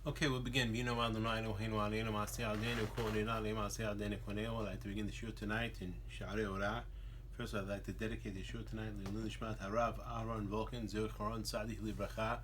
Okay, we'll begin. I'd like to begin the shir tonight in Shaare Orah. First, I'd like to dedicate the shir tonight to Nishmat Harav Aaron Volkin Zer Choron Tzaddik Livracha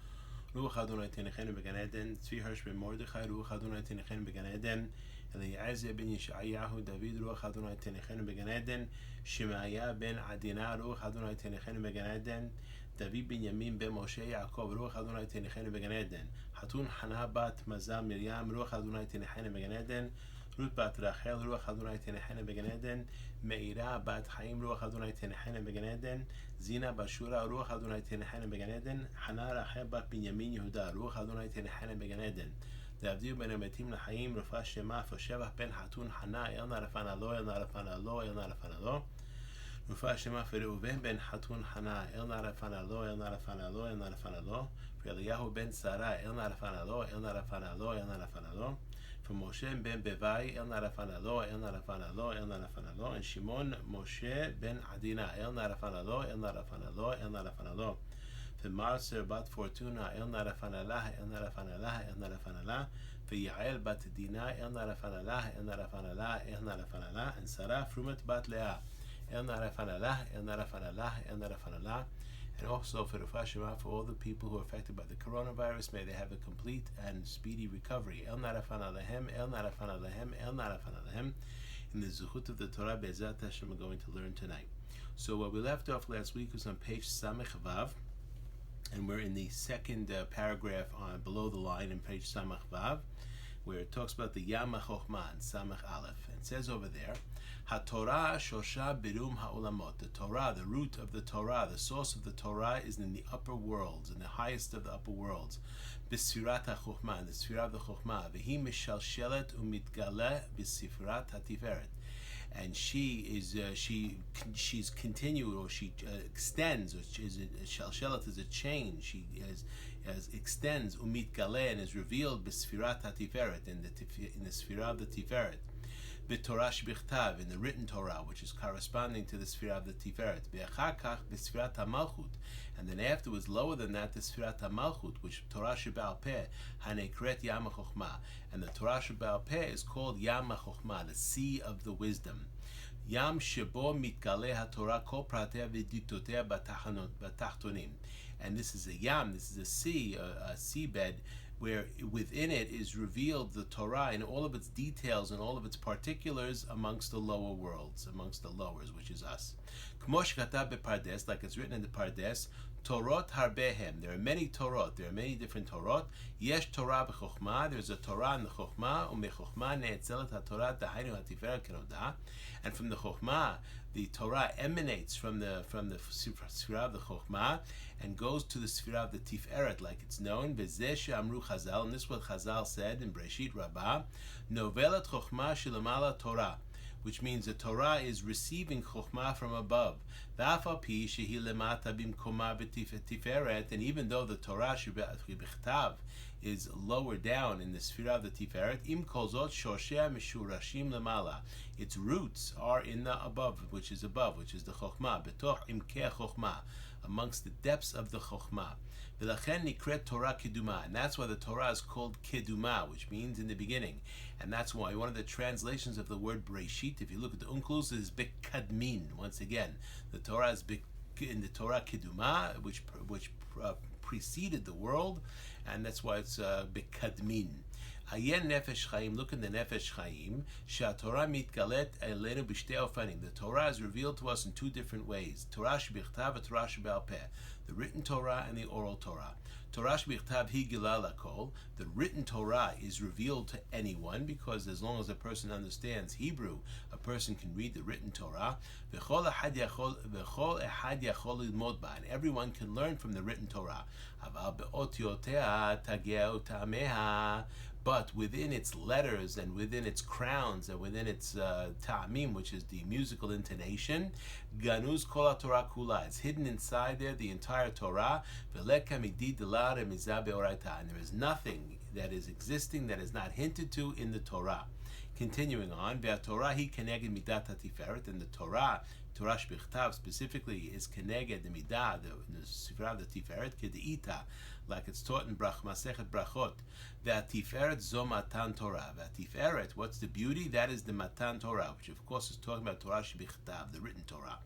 Ruach Adonai Tenechenu Began Eden Tzvi Hirsch Ben Mordechai Ruach Adonai Tenechenu Began Eden Eliezer Ben Yeshayahu David Ruach Adonai Tenechenu Began Eden Shemaiah Ben Adina Ruach Adonai Tenechenu Began Eden David Ben Yamin Ben Moshe Yaakov Ruach Adonai Tenechenu Began Eden Hatun Hana Bat Mazah Miriam Ruach Adonai Tenechenu Began Eden Ruth Bat Rachel Ruach Adonai Tenechenu Began Eden Meira Bat Chaim Ruach Adonai Tenechenu Began Eden Zina Bashura Ruach Adonai Tenechenu Began Eden Hana Rachel Bat Binyamin Yehuda Ruach Adonai Tenechenu Began Eden Davdiu Ben Ametim Lachaim Rufa Shema Foshevach Ben Hatun Hana Elna Rafana Lo Elna Rafana Lo Elna Rafana Lo Rufa Shema Fereuven Ben Hatun Hana Elna Rafana Lo Elna Rafana Lo Elna Rafana Lo For Eliyahu Ben Sarah Elna Rafana Lo Elna Rafana Lo Elna Rafana Lo For Moshe Ben Bevai Elna Rafana Lo Elna Rafana Lo Elna Rafana Lo and Shimon Moshe Ben Adina Elna Rafana Lo Elna Rafana Lo Elna Rafana Lo For Marser Bat Fortuna Elna Rafana Lah Elna Rafana Lah Elna Rafana Lah For Yael Bat Dina Elna Rafana Lah Elna Rafana Lah Elna Rafana Lah and Sarah Frumat Bat Leah Elna Rafana Lah Elna Rafana Lah Elna Rafana Lah. And also for the Fashima, for all the people who are affected by the coronavirus, may they have a complete and speedy recovery. El Narafana Lahem, El Narafana Lahem, El Narafana Lahem. In the Zuchut of the Torah, Be'ezat Hashem, we're going to learn tonight. So what we left off last week was on page Samech Vav, and we're in the second paragraph on below the line in page Samech Vav, where it talks about the Yam HaChochma and Samech Aleph. And it says over there, HaTorah Shosha Birum HaOlamot. The Torah, the root of the Torah, the source of the Torah is in the upper worlds, in the highest of the upper worlds. B'Sfirat HaChochma, in the Sfirah of the Chochma. V'hi Mishalshelet Umitgale B'Sfirat HaTiferet. And she's continued, or she extends, or Shalshelet is a chain. She extends Umit Gale and is revealed B'Sfirat HaTiferet, in the Sfirah of the Tiferet. B'Torah Shbichtav, in the written Torah, which is corresponding to the Sfirah of the Tiferet. B'Achakach B'Sfirat HaMalchut, and then afterwards, lower than that, the Sfirat HaMalchut, which Torah Sheba'al Peh, Hanekret Yam HaChochma, and the Torah Sheba'al Peh is called Yam HaChochma, the sea of the wisdom. Yam Shebo Mitgale HaTorah Kol Pratea V'Ditotea B'Tachtonim, and this is a yam, this is a sea, a seabed, where within it is revealed the Torah in all of its details and all of its particulars amongst the lower worlds, amongst the lowers, which is us. K'mo shekatav bePardes, like it's written in the Pardes, Torot harbehem. There are many Torot. There are many different Torot. Yesh Torah b'Chochma. There's a Torah in the Chochma. U'mechochma ne'etzelet haTorah dahainu haTiferet kenoda. And from the Chochma, the Torah emanates from the Sfirah of the Chochma and goes to the Sfirah of the Tiferet, like it's known. V'zeh she'amru Chazal, and this is what Chazal said in Breshit Rabbah, Novelet Chochma shelamala Torah, which means the Torah is receiving Chochmah from above. And even though the Torah is lower down in the Sfirah of the Tiferet, its roots are in the above, which is the Chochmah, amongst the depths of the Chochmah. And that's why the Torah is called Keduma, which means in the beginning. And that's why one of the translations of the word Breshit, if you look at the Unklus, is Bekadmin. Once again, the Torah is in the Torah Keduma, which preceded the world, and that's why it's Bekadmin. Ayen Nefesh Chaim, look in the Nefesh Chaim, Torah mitgalet elenu b'shtei ofanim. The Torah is revealed to us in two different ways. Torah shbichtav and Torah sheba'al peh. The written Torah and the oral Torah. Torah shbichtav hi gilal hakol. The written Torah is revealed to anyone, because as long as a person understands Hebrew, a person can read the written Torah. V'chol ehad yachol lilmod ba, and everyone can learn from the written Torah. Aval be'otiotea tageu ta'ameha. But within its letters and within its crowns and within its ta'amim, which is the musical intonation, ganuz kol Torah kula, it's hidden inside there, the entire Torah. And there is nothing that is existing that is not hinted to in the Torah. Continuing on, and the Torah Torah Shbichtav specifically is Keneged the Midah, the Sifra of the Tiferet, Kedita, like it's taught in Masechet Brachot. That Tiferet zo Matan Torah. That Tiferet, what's the beauty? That is the Matan Torah, which of course is talking about Torah Shbichtav, the written Torah.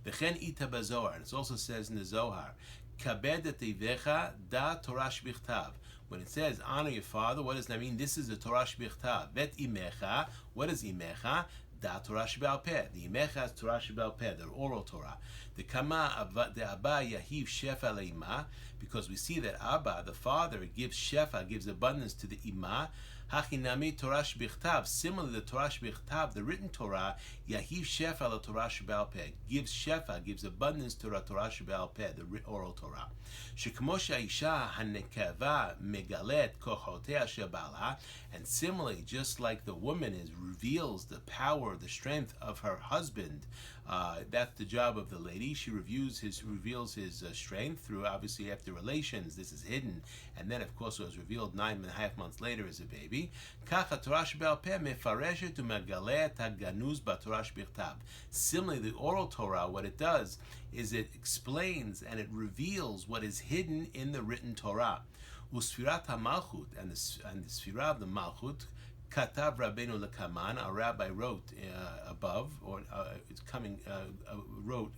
V'chen ita bazohar, and it also says in the Zohar, Kabed et Eivecha da Torah Shbichtav. When it says honor your father, what does that mean? This is the Torah Shbichtav. Bet imecha, what is imecha? Da Torah Sheba'al Peh. The imecha is Torah Sheba'al Peh, the oral Torah. The kama the Abba yahiv shefa leima, because we see that Abba, the father, gives shefa, gives abundance to the ima. Hachinami Torah Shbichtav. Similarly, the Torah Shbichtav, the written Torah, yahiv shefa la Torah Sheba'al Peh, gives shefa, gives abundance to the Torah Sheba'al Peh, the oral Torah. Shekmo she'isha hanekava megalet kochotea shebala, and similarly, just like the woman reveals the power, the strength of her husband, that's the job of the lady. She reveals his strength through, obviously, after relations. This is hidden, and then of course it was revealed 9.5 months later as a baby. Kacha Torah Sheba'al Peh mefareshet umegalet haganuz b'Torah Shbichtav. Similarly, the oral Torah, what it does is it explains and it reveals what is hidden in the written Torah. Usfirat HaMalchut, and the Sfirah of the Malchut, Katav Rabbeinu Lekaman, our rabbi wrote above, or it's coming, wrote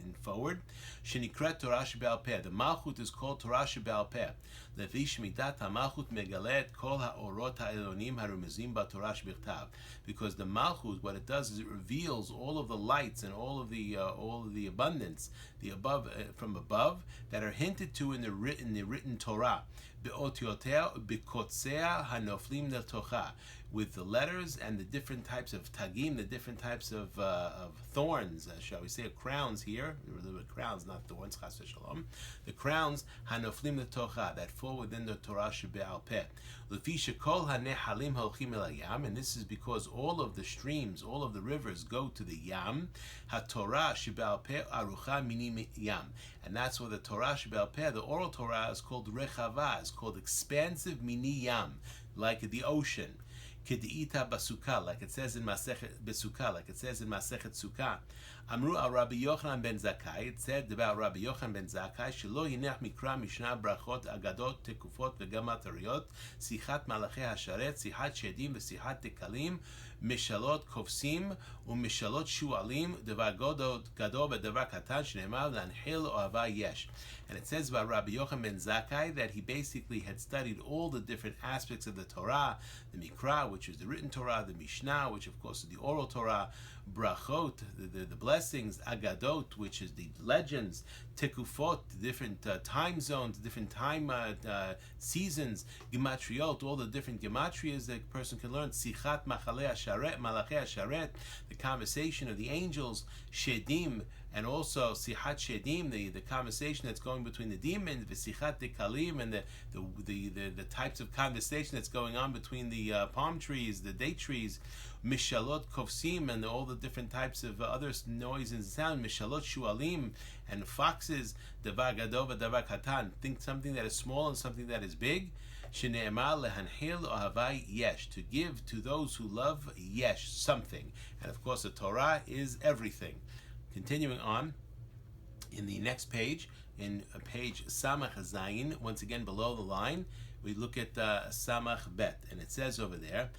in forward, Shenikret Torah Sheba'al Peh. The Malchut is called Torah Sheba'al Peh. Levi Shmidat HaMalchut Megalet Kol HaOrot HaElonim HaRumezim BaTorah Shbichtav. Because the Malchut, what it does is it reveals all of the lights and all of the abundance, the above from above, that are hinted to in the written Torah. With the letters and the different types of tagim, the different types of thorns, shall we say, crowns here, the crowns, not thorns, chas v'shalom, the crowns, hanoflim letocha, that fall within the Torah Sheba'al Peh. Lefi shekol hanehalim holchim el hayam, and this is because all of the streams, all of the rivers go to the Yam. HaTorah Sheba'al Peh arucha mini Yam, and that's why the Torah Sheba'al Peh, the oral Torah, is called rechava, is called expansive mini Yam, like the ocean. Kediita basukah, like it says in Masechet Besukah, like it says in Masechet Sukkah. Amru al Rabbi Yochanan ben Zakkai. It said about Rabbi Yochanan ben Zakkai, Shelo yinech mikra mishnah brachot agadot tekufot vegamatariot sichat malachei hasharet sichat shedim v'sichat tekalim mishalot kofsim umishalot shualim devar gadol v'devar katan shneimar lanhil ohavah yesh. And it says about Rabbi Yochanan ben Zakkai that he basically had studied all the different aspects of the Torah, the Mikra, which is the written Torah, the Mishnah, which of course is the oral Torah, Brachot, the blessings, Agadot, which is the legends, Tekufot, the different time zones, different time seasons, Gematriot, all the different Gematrias that a person can learn, Sichat Malachei Hasharet, the conversation of the angels, Shedim, and also Sichat Shedim, the conversation that's going between the demons, V'Sichat Dekalim, and the types of conversation that's going on between the palm trees, the date trees, Mishalot Kofsim, and all the different types of other noise and sound, Mishalot Shualim, and foxes, Davar Gadol v'Davar Katan. Think something that is small and something that is big. Shne'emar lehanhil ohavai yesh, to give to those who love yesh, something. And of course the Torah is everything. Continuing on, in the next page, in page Samach Zayin, once again below the line, we look at Samach Bet, and it says over there,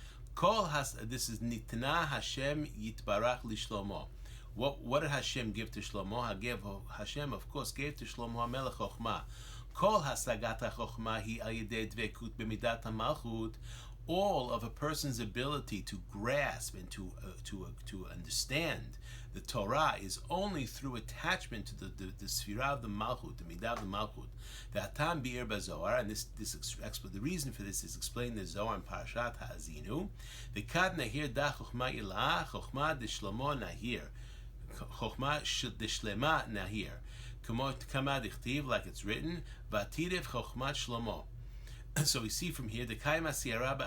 this is Nitna Hashem Yitbarach Lishlomo. What did Hashem give to Shlomo? Hashem, of course, gave to Shlomo HaMelech Chochmah. Kol hasagat ha-chochmah hi al yedei dvekut b'midat ha-malchut. All of a person's ability to grasp and to understand the Torah is only through attachment to the Sfirah of the Malchut, the Midah of the Malchut. The Hatam Bi'er Bazohar, and the reason for this is explained in the Zohar in Parashat Ha'azinu. The Kad Nahir Da Chochmah Ilah, Chochmah De Shlomo Nahir, Chochmah De Shlema Nahir. Kama Dichtiv, like it's written, Vatirev Chochmat Shlomo. So we see from here the Kaima Siyara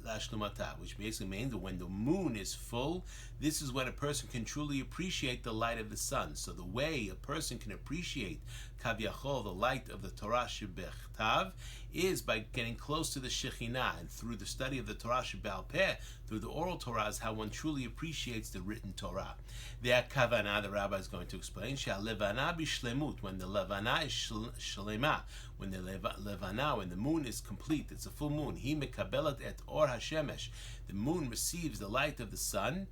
La'ashlumata, which basically means that when the moon is full, this is when a person can truly appreciate the light of the sun. So the way a person can appreciate Kavyachol, the light of the Torah Shebechtav, is by getting close to the Shekhinah, and through the study of the Torah Sheba'al Peh through the oral Torah is how one truly appreciates the written Torah. The Kavana, the Rabbi is going to explain, Levana bishlemut, when the Levana is shlema, when the Levana, when the moon is complete, it's a full moon. He mekabelet et or hashemesh, the moon receives the light of the sun,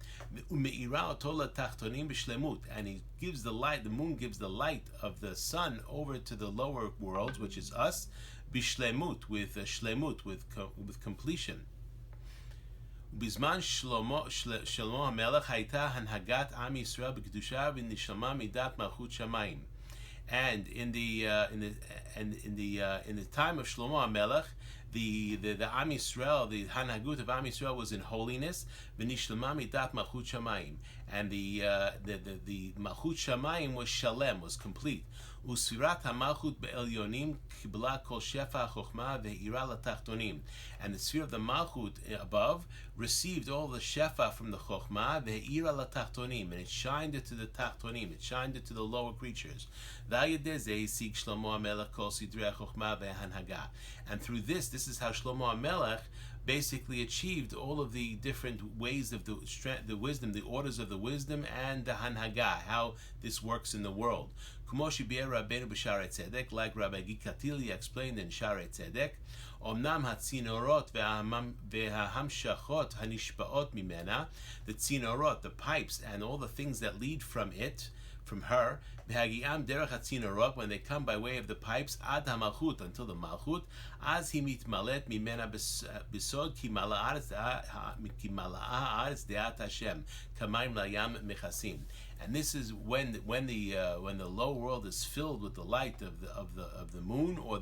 umeira otola tachtonim bishlemut, and he gives the light, the moon gives the light of the sun over to the lower worlds, which is us, bishlemut, with completion. בזמן שלמה המלך הייתה הנהגת עם ישראל בקדושה ונשמה מידת מלכות שמיים. And in the time of Shlomo HaMelech, the Am Yisrael, the Hanagut of Am Yisrael was in holiness, v'nishlema midat malchut shamayim, and the malchut shamayim was shalem, was complete. Usfirat hamalchut be'elyonim kibla kol shefa chokhmah ve'ira latachtonim, and the sphere of the malchut above received all the shefa from the chokhmah ve'ira latachtonim, and it shined it to the tachtonim, it shined it to the lower creatures. And through this is how Shlomo HaMelech basically achieved all of the different ways of the wisdom, the orders of the wisdom, and the Hanhaga, how this works in the world. Like Rabbi Gate-Adonay explained in Shaare Tzedek, Omnam hatzinorot ve'hamshachot hanishba'ot mimena, the tzinorot, the pipes, and all the things that lead from it, from her, when they come by way of the pipes, ad hamalchut, until the malchut, as he mitmalet mimena besod ki mala'aretz de'at Hashem kamayim layam mechasim. And this is when the lower world is filled with the light of the moon, or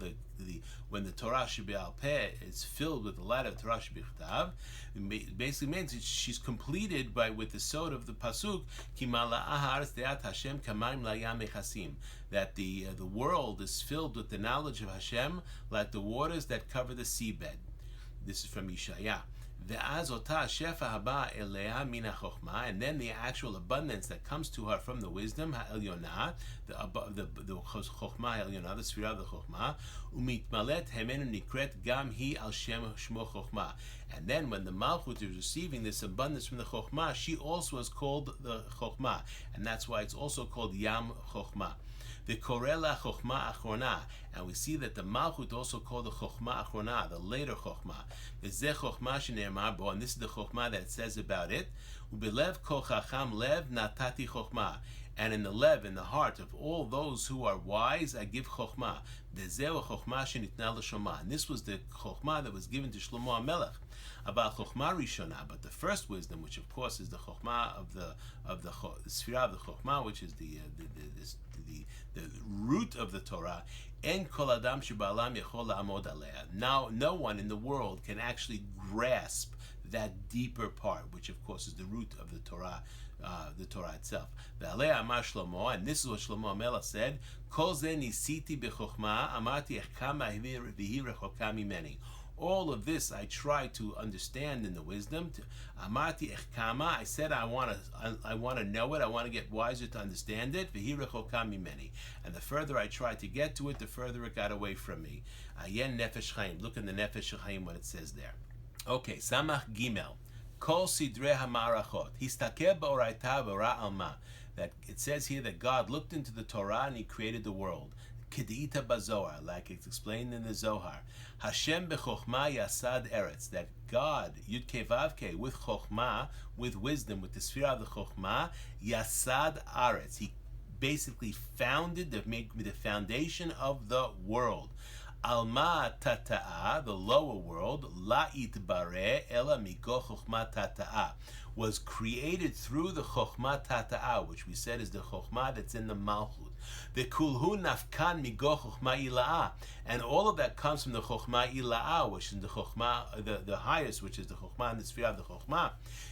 when the Torah shebe'al peh is filled with the light of Torah shebichtav. It basically means she's completed with the sod of the pasuk ki mala'ah haaretz de'at Hashem kamayim layam mechasim, that the world is filled with the knowledge of Hashem like the waters that cover the seabed. This is from Yeshaya. And then the actual abundance that comes to her from the wisdom ha'elyonah, the chokhmah ha'elyonah, the sphira of the chokhmah, umitmalet hemenu nikret gam hi al shmo chokhmah. And then when the malchut is receiving this abundance from the chokhmah, she also is called the chokhmah, and that's why it's also called yam chokhmah. The korela chokhmah achrona, and we see that the malchut also called the chokhmah achrona, the later chokhmah. The zeh chokhmah shene'emar bo, and this is the chokhmah that it says about it. Ubelev kol chacham lev natati chokhmah, and in the lev, in the heart of all those who are wise, I give chokhmah. V'zeh chokhmah shenitna l'shoma, and this was the chokhmah that was given to Shlomo HaMelech. About chokhmah rishona, but the first wisdom, which of course is the chokhmah of the sphira of the chokhmah, which is the root of the Torah. En kol adam sheba'alam yachol la'amod aleha. Now, no one in the world can actually grasp that deeper part, which of course is the root of the Torah itself. Ve'alei amar Shlomo, and this is what Shlomo HaMelech said: Kol ze nisiti b'chokhmah, amarti echkama v'hi rechoka mimeni. All of this I try to understand in the wisdom. Amarti echkama, I said I want to know it. I want to get wiser to understand it. V'hi rechoka mimeni, and the further I tried to get to it, the further it got away from me. Ayen nefesh chaim. Look in the nefesh chaim what it says there. Okay, Samach Gimel. Kol sidre hamarachot. Histaker ba'oraita v'ra alma. That it says here that God looked into the Torah and He created the world. Kedita bazohar, like it's explained in the Zohar. Hashem b'chokhmah yasad eretz. That God, Yud Kei Vav Kei, with chokhmah, with wisdom, with the sphere of the chokhmah, yasad aretz. He basically made the foundation of the world. Alma tata'a, the lower world, la itbare ela miko chokhmah tata'a, was created through the chokhmah tata'a, which we said is the chokhmah that's in the malchut. The kulhu nafkan migo chokhmah ila'a, and all of that comes from the chokhmah ila'a, which is the chokhmah, the highest, which is the chokhmah and the sphere of the chokhmah.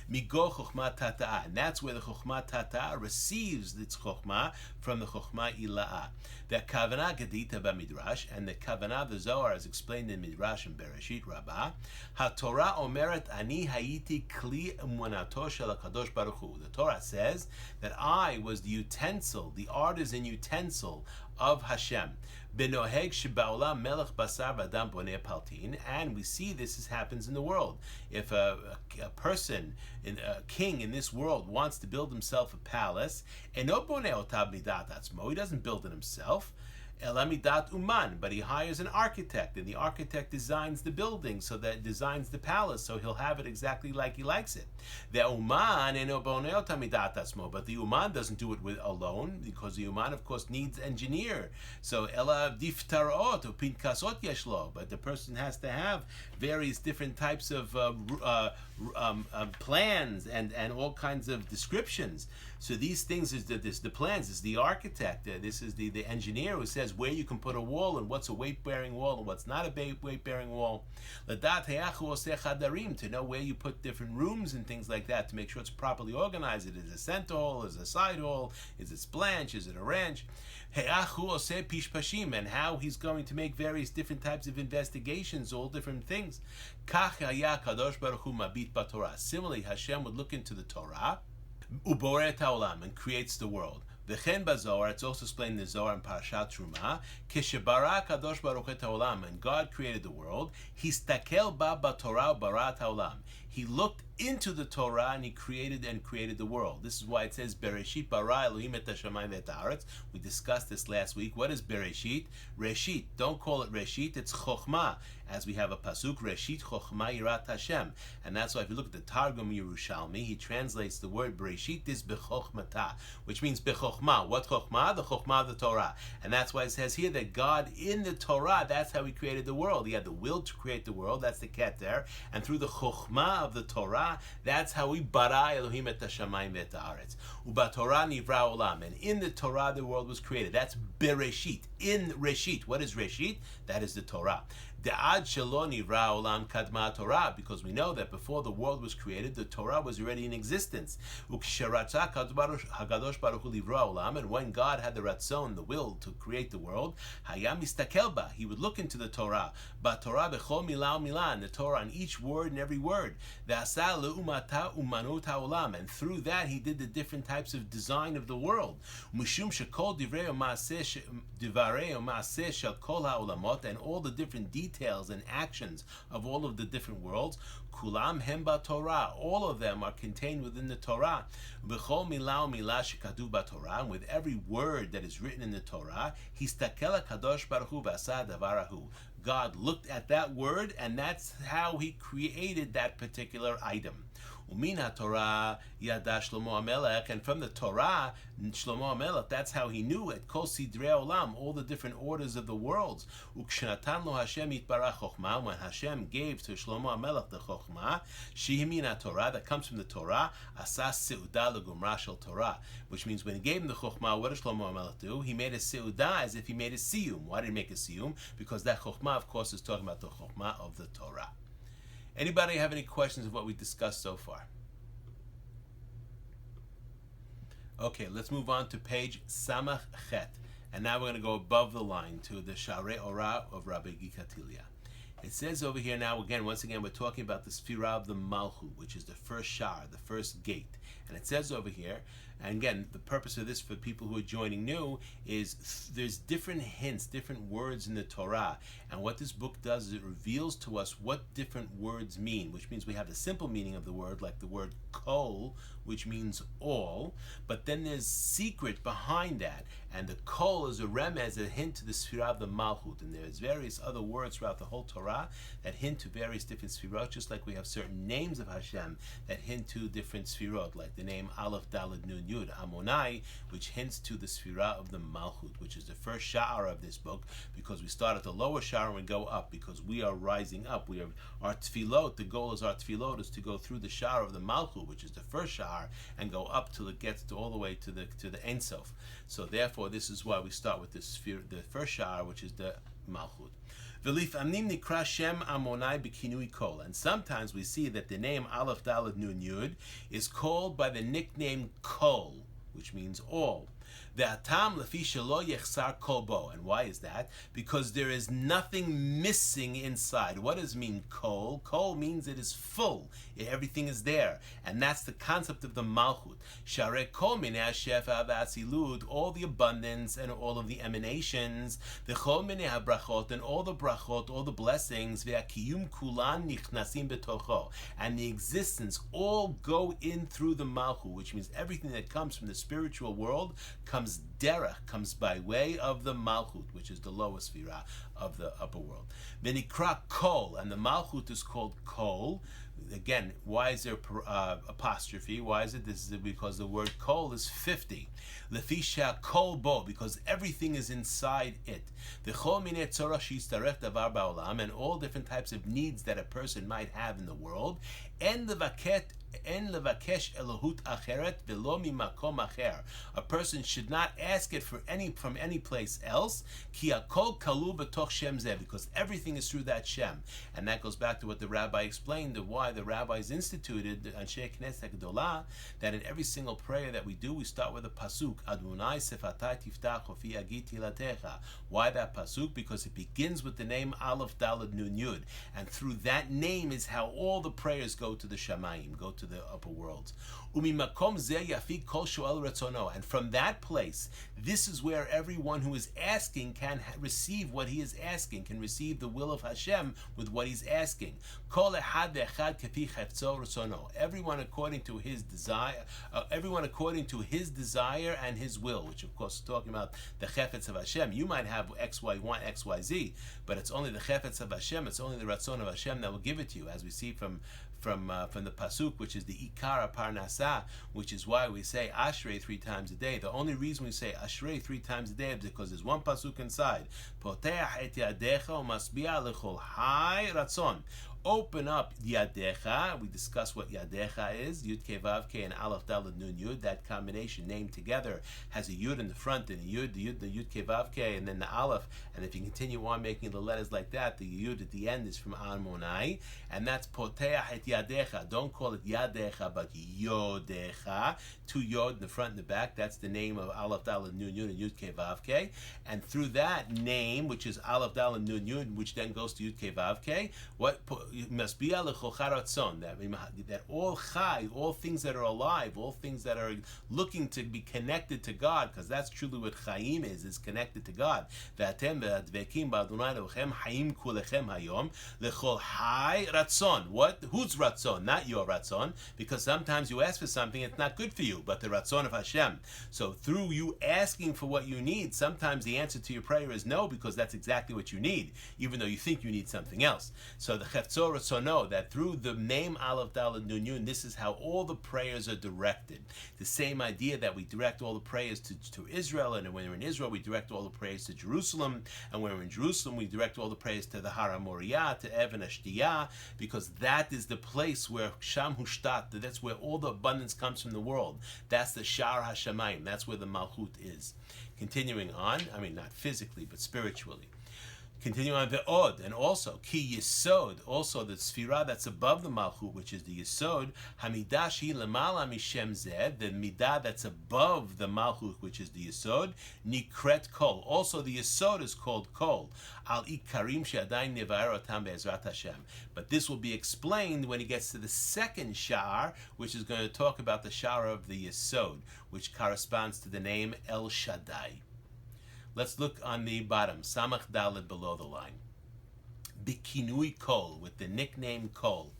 Migo chokhmah tata'a, and that's where the chokhmah tata'a receives its chokhmah from the chokhmah ila'a. The kavanah gedita b'midrash, and the kavanah the Zohar is explained in Midrash and Bereshit Rabbah. HaTorah omeret ani hayiti kli emunato shel HaKadosh Baruch Hu. The Torah says that I was the utensil, the artisan utensil of Hashem. Benoheg shebaolam melech basar v'adam boneh paltin, and we see this happens in the world. If a person, a king in this world, wants to build himself a palace, eno boneh otav midat atzmo, he doesn't build it himself. Elamidat uman, but he hires an architect, and the architect designs the building, so that designs the palace, so he'll have it exactly like he likes it. The uman eno boneh otav midat atzmo, but the uman doesn't do it alone, because the uman, of course, needs engineer. So ela diftarot or pinkasot yeshlo, but the person has to have various different types of plans and all kinds of descriptions. So these things is the plans is the architect. This is the engineer who says where you can put a wall and what's a weight-bearing wall and what's not a weight-bearing wall. To know where you put different rooms and things like that to make sure it's properly organized. Is it a center hall? Is it a side hall? Is it splanch? Is it a ranch? And how he's going to make various different types of investigations, all different things. Similarly, Hashem would look into the Torah and creates the world. V'chen b'Zohar, it's also explained in the Zohar and Parashat Truma, Kishebara Kadosh Baruch Hu Ha'olam, and God created the world, Histakel ba b'Torah barat ha'olam. He looked into the Torah and he created the world. This is why it says Bereshit bara Elohim et hashamayim ve'et haaretz. We discussed this last week. What is Bereshit? Reshit. Don't call it Reshit. It's Chochmah. As we have a pasuk, Reshit Chochmah Yirat Hashem. And that's why if you look at the Targum Yerushalmi, he translates the word Bereshit is Bechochmata, which means Bechochmah. What Chochmah? The Chochmah of the Torah. And that's why it says here that God in the Torah, that's how he created the world. He had the will to create the world. That's the Keter. And through the Chochmah of the Torah, that's how we bara Elohim et hashamayim ve'et haaretz. Uba Torah nivra olam, and in the Torah the world was created. That's Bereshit. In Reshit, what is Reshit? That is the Torah. De'ad shelo nivra olam kadma Torah, because we know that before the world was created, the Torah was already in existence. Uksheratzah hakadosh baruch hu livra olam, and when God had the ratzon, the will to create the world, hayam mistakel ba, he would look into the Torah. Ba Torah bechol milah u'milah, and the Torah on each word and every word. Ve'asa le'umata umanut ha'olam, and through that he did the different types of design of the world. Mishum shekol divrei u'maaseh shel kol ha'olamot, and all the different details and actions of all of the different worlds, kulam hem Torah, all of them are contained within the Torah. B'chol milah u'milah shekatuv b'Torah, and with every word that is written in the Torah, histakel HaKadosh Baruch Hu v'asa davarahu. God looked at that word, and that's how he created that particular item. Umin HaTorah yada Shlomo HaMelech, and from the Torah, Shlomo HaMelech, that's how he knew it. Kol sidrei olam, all the different orders of the worlds. Ukshenatan lo Hashem yitbarach chokhmah, when Hashem gave to Shlomo HaMelech the chokhmah, shehi min HaTorah, that comes from the Torah, asas seudah legumra shel Torah, which means when he gave him the chokhmah, what did Shlomo HaMelech do? He made a seudah as if he made a siyum. Why did he make a siyum? Because that chokhmah, of course, is talking about the chokhmah of the Torah. Anybody have any questions of what we discussed so far? Okay, let's move on to page Samach Chet. And now we're going to go above the line to the Shaare Orah of Rabbi Gikatilia. It says over here now, once again, we're talking about the Sphira of the Malchut, which is the first Shaar, the first gate. And it says over here, and again, the purpose of this for people who are joining new is there's different hints, different words in the Torah. And what this book does is it reveals to us what different words mean, which means we have the simple meaning of the word, like the word kol, which means all, but then there's secret behind that. And the kol is a remez, a hint to the Sphira of the Malchut. And there's various other words throughout the whole Torah that hint to various different Sphirot, just like we have certain names of Hashem that hint to different Sphirot, like the name Aleph, Daled, Nun, Yud, Amonai, which hints to the Sphira of the Malchut, which is the first Shaar of this book, because we start at the lower Shaar and we go up, because we are rising up. We are our Tfilot, the goal is our Tfilot is to go through the Shaar of the Malchut, which is the first Shaar, and go up till it gets to all the way to the Ein Sof. So therefore, this is why we start with the first Shaar, which is the Malchut. Nikra Shem Amonai B'Kinui Kol, and sometimes we see that the name Aleph Daled Nun Yud is called by the nickname Kol, which means all. Ve'atam lefi shelo yechsar kol bo. And why is that? Because there is nothing missing inside. What does it mean kol? Kol means it is full. Everything is there. And that's the concept of the Malchut. Shaare kol minei hashefa v'atzilut, all the abundance and all of the emanations, v'chol minei habrachot, and all the brachot, all the blessings, ve'akiyum kulan nichnasim betocho, and the existence all go in through the Malchut, which means everything that comes from the spiritual world comes derech, comes by way of the Malchut, which is the lowest sphira of the upper world. V'nikra kol, and the Malchut is called kol. Again, why is there apostrophe? Why is it? This is because the word kol is 50. Lefisha kol bo, because everything is inside it. V'chol minei tzorach sheistarech davar ba'olam, and all different types of needs that a person might have in the world. En levakesh elohut acheret velo mimakom acher. A person should not ask it from any place else. Ki hakol kalu b'toch Shem zeh, because everything is through that Shem. And that goes back to what the rabbi explained of why the rabbis instituted Anshe Knesset Gedolah, that in every single prayer that we do, we start with a pasuk. Adonai sefatai tiftach ufi agit tilatecha. Why that pasuk? Because it begins with the name Aleph Daled Nun Yud, and through that name is how all the prayers go to the Shamayim, go to the upper worlds. Umimakom zeh yafik kol shoel ratzono, and from that place, this is where everyone who is asking can receive what he is asking, can receive the will of Hashem with what he's asking. Kol echad ve'echad kefi chefetzo ratzono. Everyone according to his desire, and his will, which of course is talking about the chefetz of Hashem. You might have X, Y, want X, Y, Z, but it's only the chefetz of Hashem, it's only the ratzon of Hashem that will give it to you, as we see from the pasuk, which is the ikara parnasa, which is why we say Ashrei 3 times a day. The only reason we say Ashrei 3 times a day is because there's one pasuk inside. Poteach et yadecha umasbia lechol hai ratzon. Open up Yadecha. We discuss what Yadecha is. Yud Ke Vav Ke and Aleph Daled Nun Yud. That combination named together has a Yud in the front and a Yud, the Yud Ke Vav Ke, and then the Aleph. And if you continue on making the letters like that, the Yud at the end is from Amonai, and that's Poteach et Yadecha. Don't call it Yadecha, but Yodecha. 2 Yod in the front and the back. That's the name of Aleph Daled Nun Yud and Yud Ke Vav Ke. And through that name, which is Aleph Daled Nun Yud, which then goes to Yud Ke Vav Ke, what must be that all chai, all things that are alive, all things that are looking to be connected to God, because that's truly what chaim is connected to God. What? Who's ratzon? Not your ratzon, because sometimes you ask for something, it's not good for you, but the ratzon of Hashem. So through you asking for what you need, sometimes the answer to your prayer is no, because that's exactly what you need, even though you think you need something else. So the chefetzo ratzono, that through the name Aleph Daled Nun Yud, this is how all the prayers are directed. The same idea that we direct all the prayers to Israel, and when we're in Israel, we direct all the prayers to Jerusalem, and when we're in Jerusalem, we direct all the prayers to the Har HaMoriah, to Even HaShtiyah, because that is the place where Sham Hushtat, that's where all the abundance comes from the world. That's the Shaar HaShamayim, that's where the Malchut is. Continuing on, not physically, but spiritually. Continue on the Od, and also Ki Yesod, also the Sphira that's above the Malchut, which is the Yesod, Hamidah Shi Lemala Mishem Zed, the Midah that's above the Malchut, which is the Yesod, Nikret Kol. Also the Yesod is called Kol. Al Ikarim She'adayin Nevaer Otam Be'ezrat Hashem. But this will be explained when he gets to the second Shaar, which is going to talk about the Shaar of the Yesod, which corresponds to the name El Shaddai. Let's look on the bottom, Samach Daled below the line. Bikinui Kol, with the nickname Kol.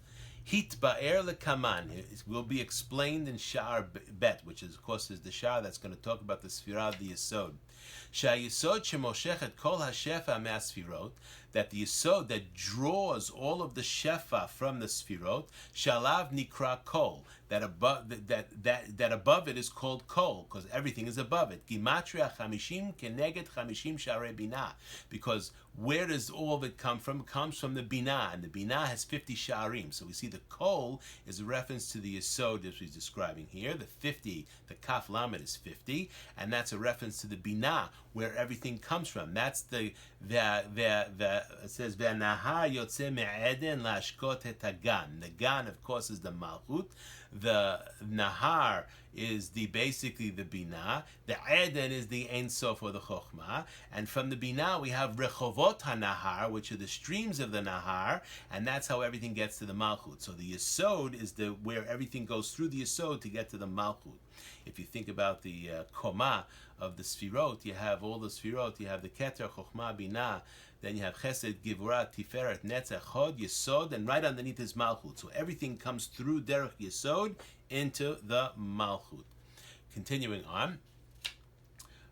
Hit Ba'er Lekaman, it will be explained in Shaar Bet, which is, of course, is the Shaar that's going to talk about the Sphira of the Yesod. Sha'yesod shemoshechet kol hashefa me'asfirot, that the Yesod that draws all of the shefa from the Sfirot, shalav nikra kol, that above it is called kol, because everything is above it. Gimatria chamishim keneged chamishim Shaare binah, because where does all of it come from? It comes from the binah, and the binah has 50 sha'arim. So we see the kol is a reference to the Yesod as he's describing here. The 50, the kaf lamed is 50, and that's a reference to the binah, where everything comes from. That's the it says Nahar yotze me'eden lashkot et hagan. The gan, of course, is the malchut. The Nahar is basically the Binah. The Eden is the Ein Sof or the Chokhmah. And from the Binah we have Rechovot HaNahar, which are the streams of the Nahar, and that's how everything gets to the Malchut. So the Yesod is where everything goes through the Yesod to get to the Malchut. If you think about the Koma of the Sfirot, you have all the Sfirot, you have the Keter, Chokhmah, Binah, then you have Chesed, Givurah, Tiferet, Netzach, Chod, Yesod, and right underneath is Malchut. So everything comes through Derech Yesod into the Malchut. Continuing on.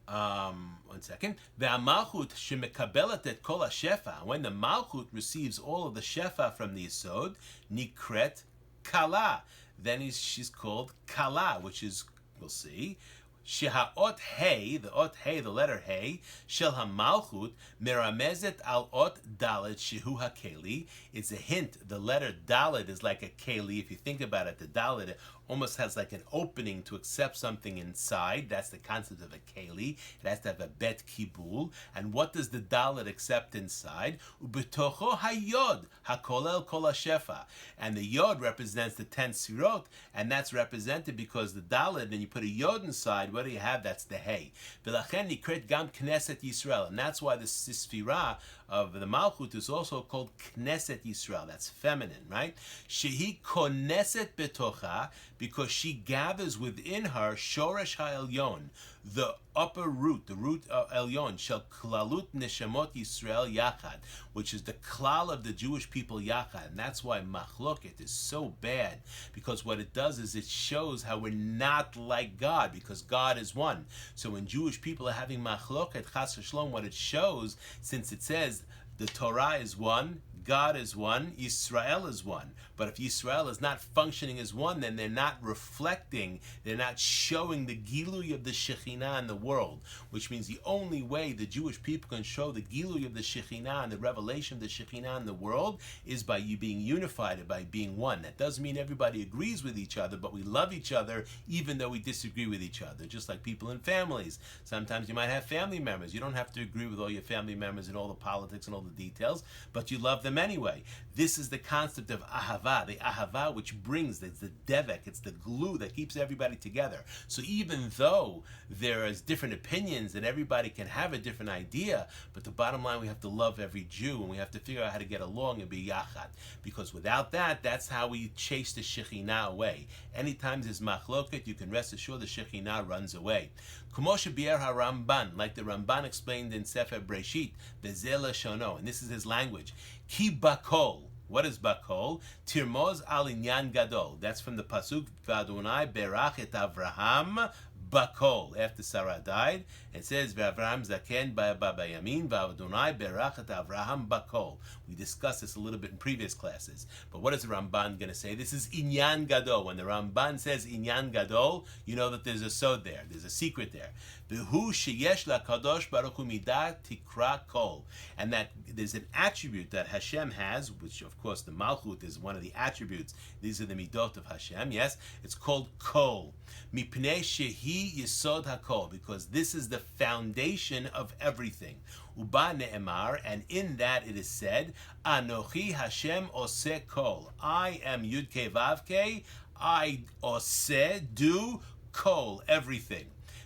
One second. The Malchut shemekabelet et kol shefa. When the Malchut receives all of the shefa from the Yesod, nikret kala. Then she's called kala, which is, we'll see, Shehaot Hey, the Ot Hey, the letter Hey, Shel HaMalchut, Meramezet al Ot Dalet Shehu HaKeli. It's a hint. The letter Dalet is like a Keli. If you think about it, the Dalet almost has like an opening to accept something inside. That's the concept of a Keli. It has to have a Bet Kibul. And what does the Dalet accept inside? Ubetocho HaYod, HaKolel Kol HaShefa. And the Yod represents the 10 Sfirot, and that's represented because the Dalet, and you put a Yod inside, what do you have? That's the Hey. V'lachen nikret gam Knesset Yisrael. And that's why the Sfirah of the Malchut is also called Knesset Yisrael. That's feminine, right? Shehi koneset betocha, because she gathers within her Shoresh HaElyon, the upper root, the root of Elyon, Shel Klalut Neshamot Yisrael Yachad, which is the klal of the Jewish people Yachad. And that's why Machloket is so bad, because what it does is it shows how we're not like God, because God is one. So when Jewish people are having Machloket, Chas v'Shalom, what it shows, since it says the Torah is one, God is one, Israel is one. But if Israel is not functioning as one, then they're not reflecting, they're not showing the Gilui of the Shekhinah in the world, which means the only way the Jewish people can show the Gilui of the Shekhinah and the revelation of the Shekhinah in the world is by you being unified and by being one. That doesn't mean everybody agrees with each other, but we love each other even though we disagree with each other, just like people in families. Sometimes you might have family members. You don't have to agree with all your family members and all the politics and all the details, but you love them anyway. This is the concept of ahava, the ahava which brings, it's the devek, it's the glue that keeps everybody together. So even though there is different opinions and everybody can have a different idea, but the bottom line, we have to love every Jew and we have to figure out how to get along and be yachad. Because without that, that's how we chase the Shekhinah away. Anytime there's machloket, you can rest assured the Shekhinah runs away. Kumosha bier ha-Ramban, like the Ramban explained in Sefer Breshit, bezel shono, and this is his language. Ki bakol. What is bakol? Tirmoz al inyan gadol. That's from the pasuk Adonai berach et Avraham bakol. After Sarah died, it says Avraham zaken b'yamin v'Adonai berach et Avraham bakol. We discussed this a little bit in previous classes. But what is the Ramban going to say? This is inyan gadol. When the Ramban says inyan gadol, you know that there's a sod there. There's a secret there. V'hu sheyesh lakadosh baruch hu midah tikra kol. And that there's an attribute that Hashem has, which of course the Malchut is one of the attributes. These are the midot of Hashem. Yes, it's called kol. Mipnei shehi yisod hakol, because this is the foundation of everything. Uba ne'emar, and in that it is said, Anochi Hashem oseh kol. I am Yud-Kei Vav-Kei. I oseh, do, kol, everything.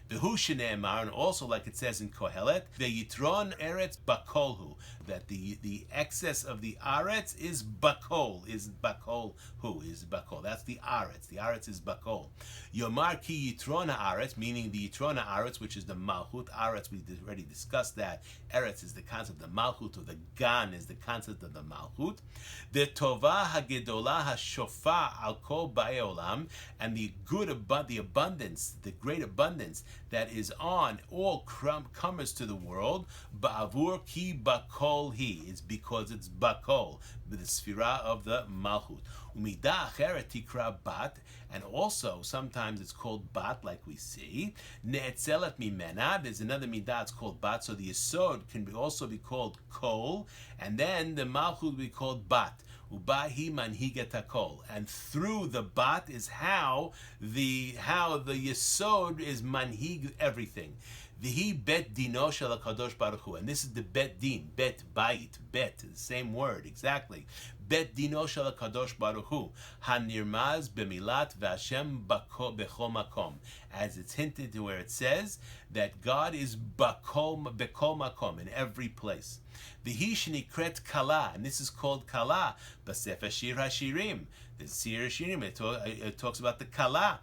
V'hu shene'emar, and also like it says in Kohelet, ve'yitron eretz bakolhu, that the excess of the aretz is bakol, is bakol hu, is bakol. That's the aretz. The aretz is bakol. Yomar ki yitron ha'aretz, meaning the yitron ha'aretz, which is the malchut. Aretz, we already discussed that. Eretz is the concept of the malchut, or the gan is the concept of the malchut. The tova hagedola hashofa al kol ba'ei olam, and the good, the abundance, the great abundance that is on all comers to the world, ba'avur ki bakol he, is because it's bakol, the sfira of the malchut. Umidah acheret tikra bat, and also sometimes it's called bat, like we see. Ne'etzelet mimena, there's another midah, it's called bat. So the yesod can also be called kol, and then the malchut will be called bat. Ubahi manhiget hakol, and through the bat is how the yesod is manhig everything. V'hi bet dino shel HaKadosh Baruch Hu. And this is the bet din, bet bait, bet, the same word, exactly. Bet dino shel HaKadosh Baruch Hu. Hanirmaz b'milat v'Hashem b'chol makom. As it's hinted to where it says that God is b'kol makom, in every place. V'hi shenikret kala, and this is called kala, b'sefer shir hashirim. The Shir Hashirim, it talks about the kala.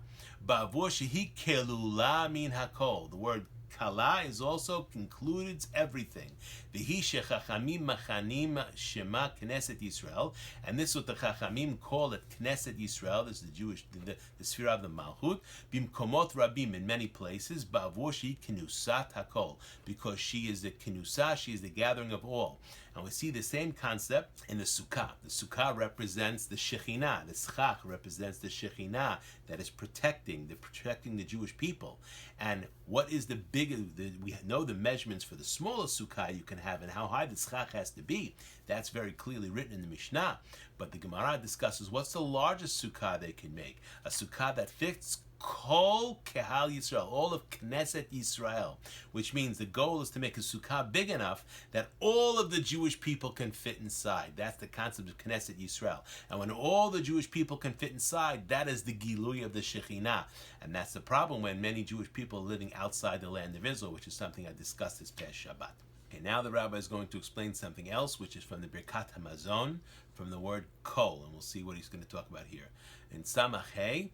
Ba'avur shehi kelula min hakol. The word kala is also concludes everything. V'hi shechachamim machanim shema Knesset Yisrael, and this is what the Chachamim call it Knesset Yisrael. This is the Jewish, the Sfirah of the Malchut. Bimkomot rabim, in many places. Ba'avur shehi kenusat hakol, because she is the kenusah, she is the gathering of all. And we see the same concept in the Sukkah. The Sukkah represents the Shekhinah. The Schach represents the Shekhinah that is protecting the Jewish people. And what is the bigger? We know the measurements for the smallest Sukkah you can have and how high the Schach has to be. That's very clearly written in the Mishnah. But the Gemara discusses what's the largest Sukkah they can make. A Sukkah that fits Kol Kehal Yisrael, all of Knesset Yisrael, which means the goal is to make a sukkah big enough that all of the Jewish people can fit inside. That's the concept of Knesset Yisrael. And when all the Jewish people can fit inside, that is the Gilui of the Shekhinah. And that's the problem when many Jewish people are living outside the land of Israel, which is something I discussed this past Shabbat. Okay, now the rabbi is going to explain something else, which is from the Birkat HaMazon, from the word kol, and we'll see what he's going to talk about here. In Samach Hey,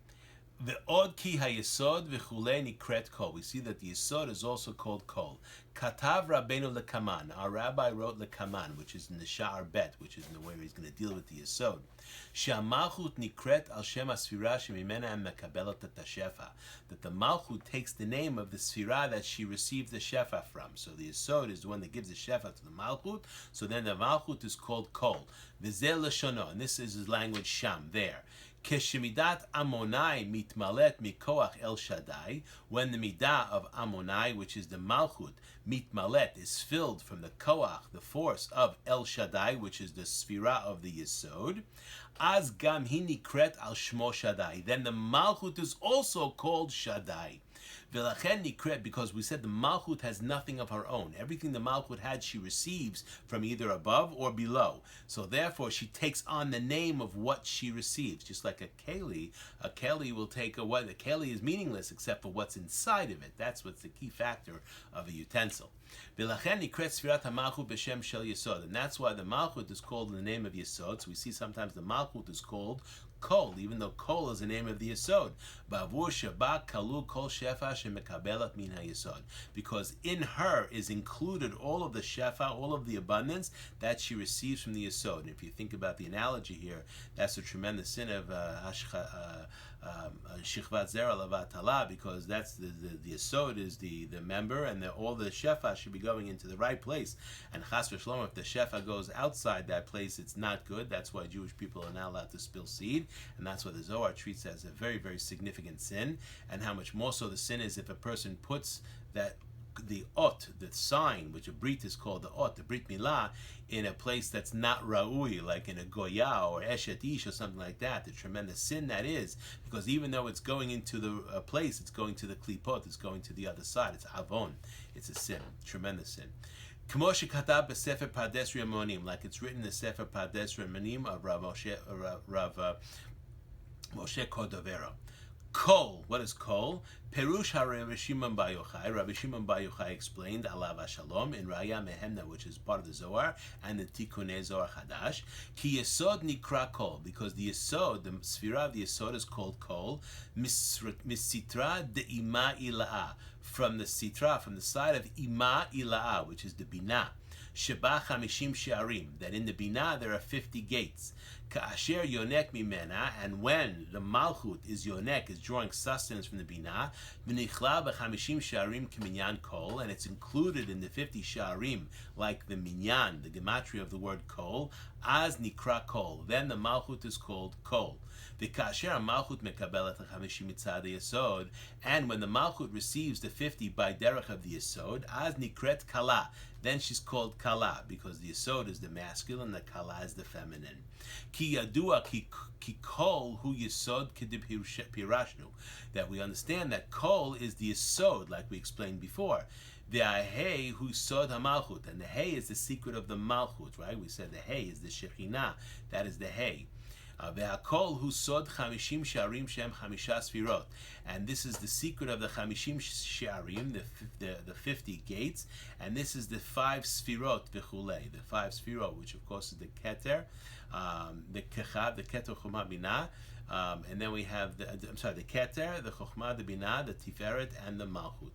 Ve'od ki hayesod v'chulei nikret kol. We see that the yesod is also called kol. Katav Rabbeinu lekaman. Our rabbi wrote lekaman, which is in the Shaare bet, which is in the way he's going to deal with the yesod. She'amalchut nikret al shem asfira shemimena mekabelet et hashefa. That the malchut takes the name of the sfira that she received the shefa from. So the yesod is the one that gives the shefa to the malchut. So then the malchut is called kol. V'zeh l'shono, and this is his language sham there. Keshemidat Amonai mitmalet mikoach El Shaddai, when the midah of Amonai, which is the Malchut, mitmalet, is filled from the koach, the force of El Shaddai, which is the sfira of the Yesod, az gam hi nikret al shmo Shaddai. Then the Malchut is also called Shaddai. V'lachen nikret, because we said the Malchut has nothing of her own. Everything the Malchut had, she receives from either above or below. So therefore, she takes on the name of what she receives. Just like a keli will take what a keli is meaningless except for what's inside of it. That's what's the key factor of a utensil. V'lachen nikret sfirat ha-Malchut b'shem shel Yesod, and that's why the Malchut is called in the name of Yesod. So we see sometimes the Malchut is called kol, even though kol is the name of the yesod. Ba'avur sheba kalu kol shefa shemekabelat min ha-yesod, because in her is included all of the shefa, all of the abundance that she receives from the yesod. And if you think about the analogy here, that's a tremendous sin of shichvat zera lavatala, because that's the yesod is the member, and all the shefa should be going into the right place. And chas v'shlom, if the shefa goes outside that place, it's not good. That's why Jewish people are not allowed to spill seed, and that's what the Zohar treats as a very, very significant sin. And how much more so the sin is if a person puts that the ot, the sign, which a brit is called the ot, the brit milah, in a place that's not ra'ui, like in a goya or eshet ish or something like that. The tremendous sin that is, because even though it's going into the place, it's going to the klipot, it's going to the other side. It's avon. It's a sin, tremendous sin. Like it's written in the Sefer Pardes Rimonim of Rav Moshe Cordovero. Kol, what is kol? Perush Rabbi Shimon Bar Yochai. Rabbi Shimon Bar Yochai explained Alav Shalom in Raya Mehemna, which is part of the Zohar, and the Tikkunei Zohar Chadash. Ki Yesod Nikra Kol, because the Yesod, the Sfira of the Yesod is called kol. Misitra de Ima Ila'a, from the Sitra, from the side of Ima Ila'a, which is the Binah. Sheba Chamishim She'arim, that in the Binah there are 50 gates. Ka'asher yonek mimena, and when the Malchut is yonek, is drawing sustenance from the Binah, v'nichla b'chamishim she'arim k'minyan kol, and it's included in the 50 she'arim, like the minyan, the gematria of the word kol, as nikra kol, then the Malchut is called kol. V'ka'asher Malchut mekabelet ha'chamishim mitzad yesod, and when the Malchut receives the 50 by derech of the yesod, as nikret kala, then she's called kala, because the yesod is the masculine, the kala is the feminine. Ki yadua ki kol hu yesod kedib pirashnu, that we understand that kol is the yesod, like we explained before. The hay who sod hamalchut, and the hay is the secret of the malchut, right? We said the hay is the Shekhinah, that is the hay. Ve'akol hu sod 50 sharim shem 5 sfirot, and this is the secret of the 50 sharim, the 50 gates, and this is the 5 sfirot v'chulei, the 5 sfirot, which of course is the keter, the kechav, the keter chumah binah, and then we have the keter, the chokhmah, the binah, the tiferet, and the malchut.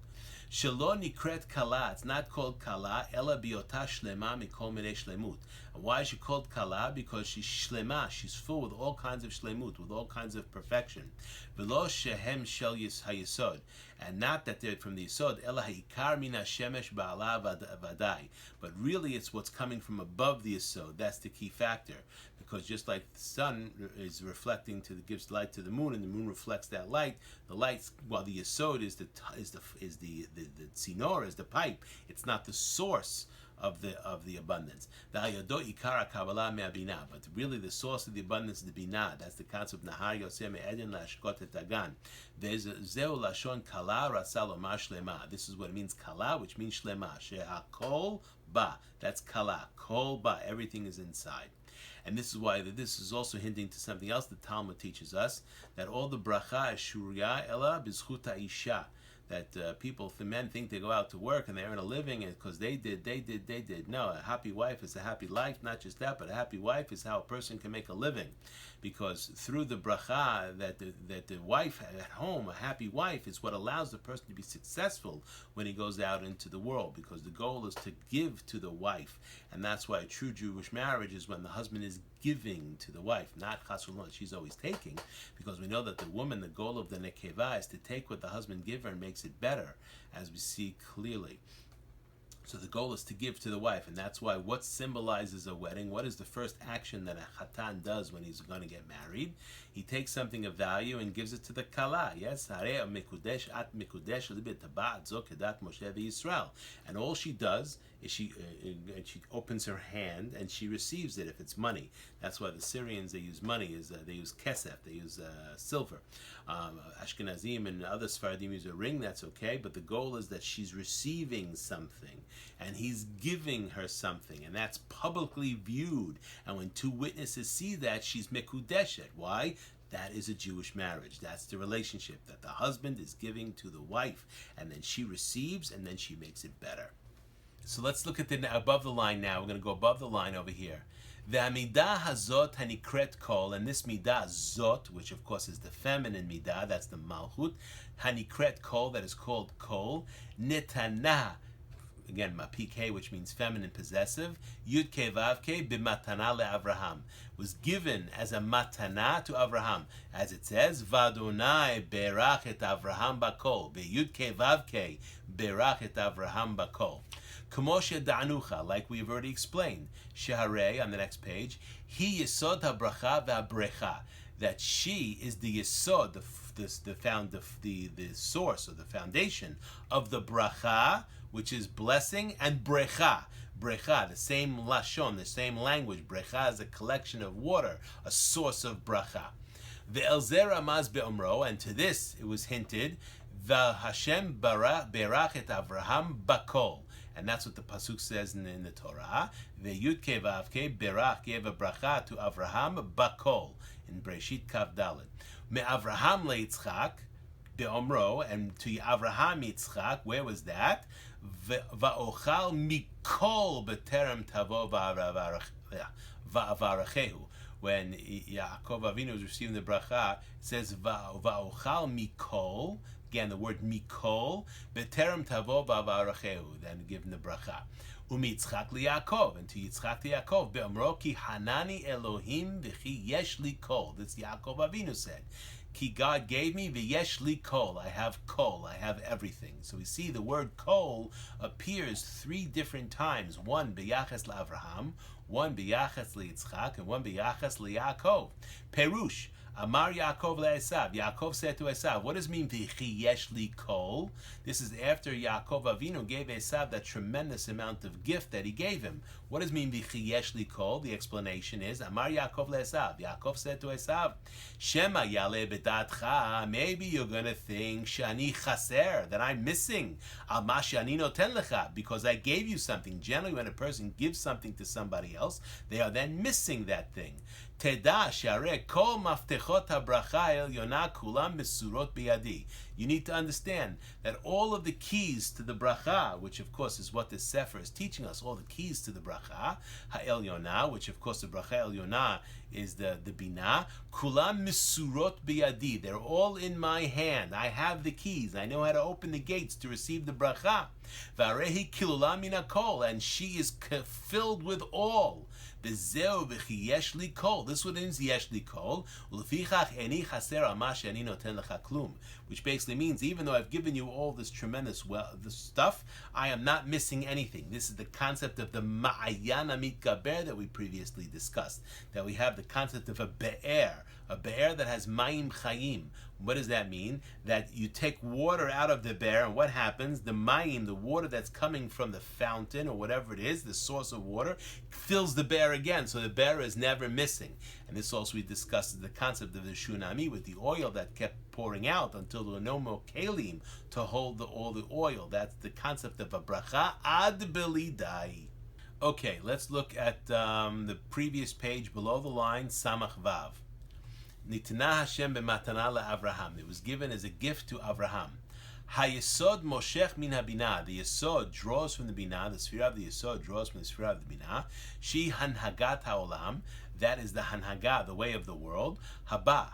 Shelo nikret kala. It's not called kala. Ela biota shlema mikol minei shlemut. Why is she called kala? Because she's shlema. She's full with all kinds of shlemut, with all kinds of perfection. Velo shehem shel hayisod, and not that they're from the yisod. Ela ha'ikar min hashemesh ba'ala vadai. But really, it's what's coming from above the yisod. That's the key factor. Because just like the sun is reflecting gives light to the moon, and the moon reflects that light, the light, while the yesod is the tzinor, is the pipe, it's not the source of the abundance. But really, the source of the abundance is the binah. That's the concept of nahar yoseh me'eden la'ashkot et hagan. Zeu lashon kala rasa lomar shlema. This is what it means, kala, which means shlema. She'akol ba. That's kala. Kol ba. Everything is inside. And this is why this is also hinting to something else the Talmud teaches us, that all the bracha is shurya ela bizchut ha'isha. That the men think they go out to work and they earn a living because they did. No, a happy wife is a happy life. Not just that, but a happy wife is how a person can make a living. Because through the bracha that the wife at home, a happy wife, is what allows the person to be successful when he goes out into the world. Because the goal is to give to the wife. And that's why a true Jewish marriage is when the husband is giving to the wife, not chasulon. She's always taking, because we know that the woman, the goal of the nekeva is to take what the husband gives her and makes it better, as we see clearly. So the goal is to give to the wife, and that's why what symbolizes a wedding, what is the first action that a chatan does when he's going to get married? He takes something of value and gives it to the kala. Yes, Shaare mikudesh at mikudesh libet tabat zo kedat Moshe v'Yisrael. And all she does is she opens her hand and she receives it if it's money. That's why the Syrians, they use money, they use kesef, they use silver. Ashkenazim and other Sfaradim use a ring, that's okay, but the goal is that she's receiving something and he's giving her something, and that's publicly viewed. And when two witnesses see that, she's mekudeshet. Why? That is a Jewish marriage. That's the relationship that the husband is giving to the wife, and then she receives, and then she makes it better. So let's look at the above the line now. We're going to go above the line over here. The midah hazot hanikret kol, and this midah zot, which of course is the feminine midah, that's the malchut, hanikret kol, that is called kol, netana, again mapik, which means feminine possessive, yud ke vav ke b'matana le'Avraham, was given as a matana to Avraham, as it says, V'Adonay berach et Avraham bakol, be'yud ke vav ke berach et Avraham bakol. Kamosha da'anucha, like we've already explained, Shaare on the next page, he yesod habracha v'habrecha, that she is the yesod, the source or the foundation of the bracha, which is blessing, and brecha. Brecha, the same lashon, the same language. Brecha is a collection of water, a source of bracha. Ve'elzer ramaz be'omro, and to this it was hinted, Hashem berach et Avraham bakol. And that's what the pasuk says in the Torah. Ve'yud ke vav ke berach, gave a bracha to Avraham bakol in Breshit Kav Dalet. Me Avraham leItzchak be'omro, and to Avraham Yitzchak, where was that? Va'ochal mikol b'terem tavo va'avarechehu. When Yaakov Avinu was receiving the bracha, it says va'ochal mikol. Again, the word mikol, beterem tavo v'avarechehu, then given the bracha. Umitzchak liYaakov, and to Yitzchak liYaakov, be'omro ki hanani Elohim v'chi yesh li kol. This Yaakov Avinu said, ki God gave me v'yesh li kol. I have kol, I have everything. So we see the word kol appears 3 different times. One b'yachas la'Avraham, one b'yachas liYitzchak, and one b'yachas liYaakov. Perush. Amar Yaakov le'esav. Yaakov said to Esav, what does it mean v'chi yesh li kol? This is after Yaakov Avinu gave Esav that tremendous amount of gift that he gave him. What does it mean v'chi yesh li kol? The explanation is Amar Yaakov le'esav. Yaakov said to Esav, Shema yale b'datcha. Maybe you're going to think shani chaser, that I'm missing. Al ma shani noten lecha, because I gave you something. Generally, when a person gives something to somebody else, they are then missing that thing. Teda Shaare kol maftechot habracha elyona kulam mesurot biyadi. You need to understand that all of the keys to the bracha, which of course is what this sefer is teaching us, all the keys to the bracha ha'elyona, which of course the bracha elyona is the binah, kulam mesurot biyadi. They're all in my hand. I have the keys. I know how to open the gates to receive the bracha. V'arehi kilula min hakol, and she is filled with all. This is what means yesh li kol, which basically means even though I've given you all this tremendous this stuff, I am not missing anything. This is the concept of the ma'ayan mitgaber that we previously discussed. That we have the concept of a be'er that has mayim chayim. What does that mean? That you take water out of the bear, and what happens? The mayim, the water that's coming from the fountain or whatever it is, the source of water, fills the bear again, so the bear is never missing. And this also we discussed the concept of the shunami with the oil that kept pouring out until there were no more kalim to hold all the oil. That's the concept of a bracha ad belidai. Okay, let's look at the previous page below the line, Samach Vav. Nitna Hashem b'matana le'Avraham. It was given as a gift to Avraham. Hayesod moshech min habinah. The Yesod draws from the binah. The Sfirah of the Yesod draws from the Sfirah of the binah. She hanhagat haolam. That is the hanhaga, the way of the world. Hanhagat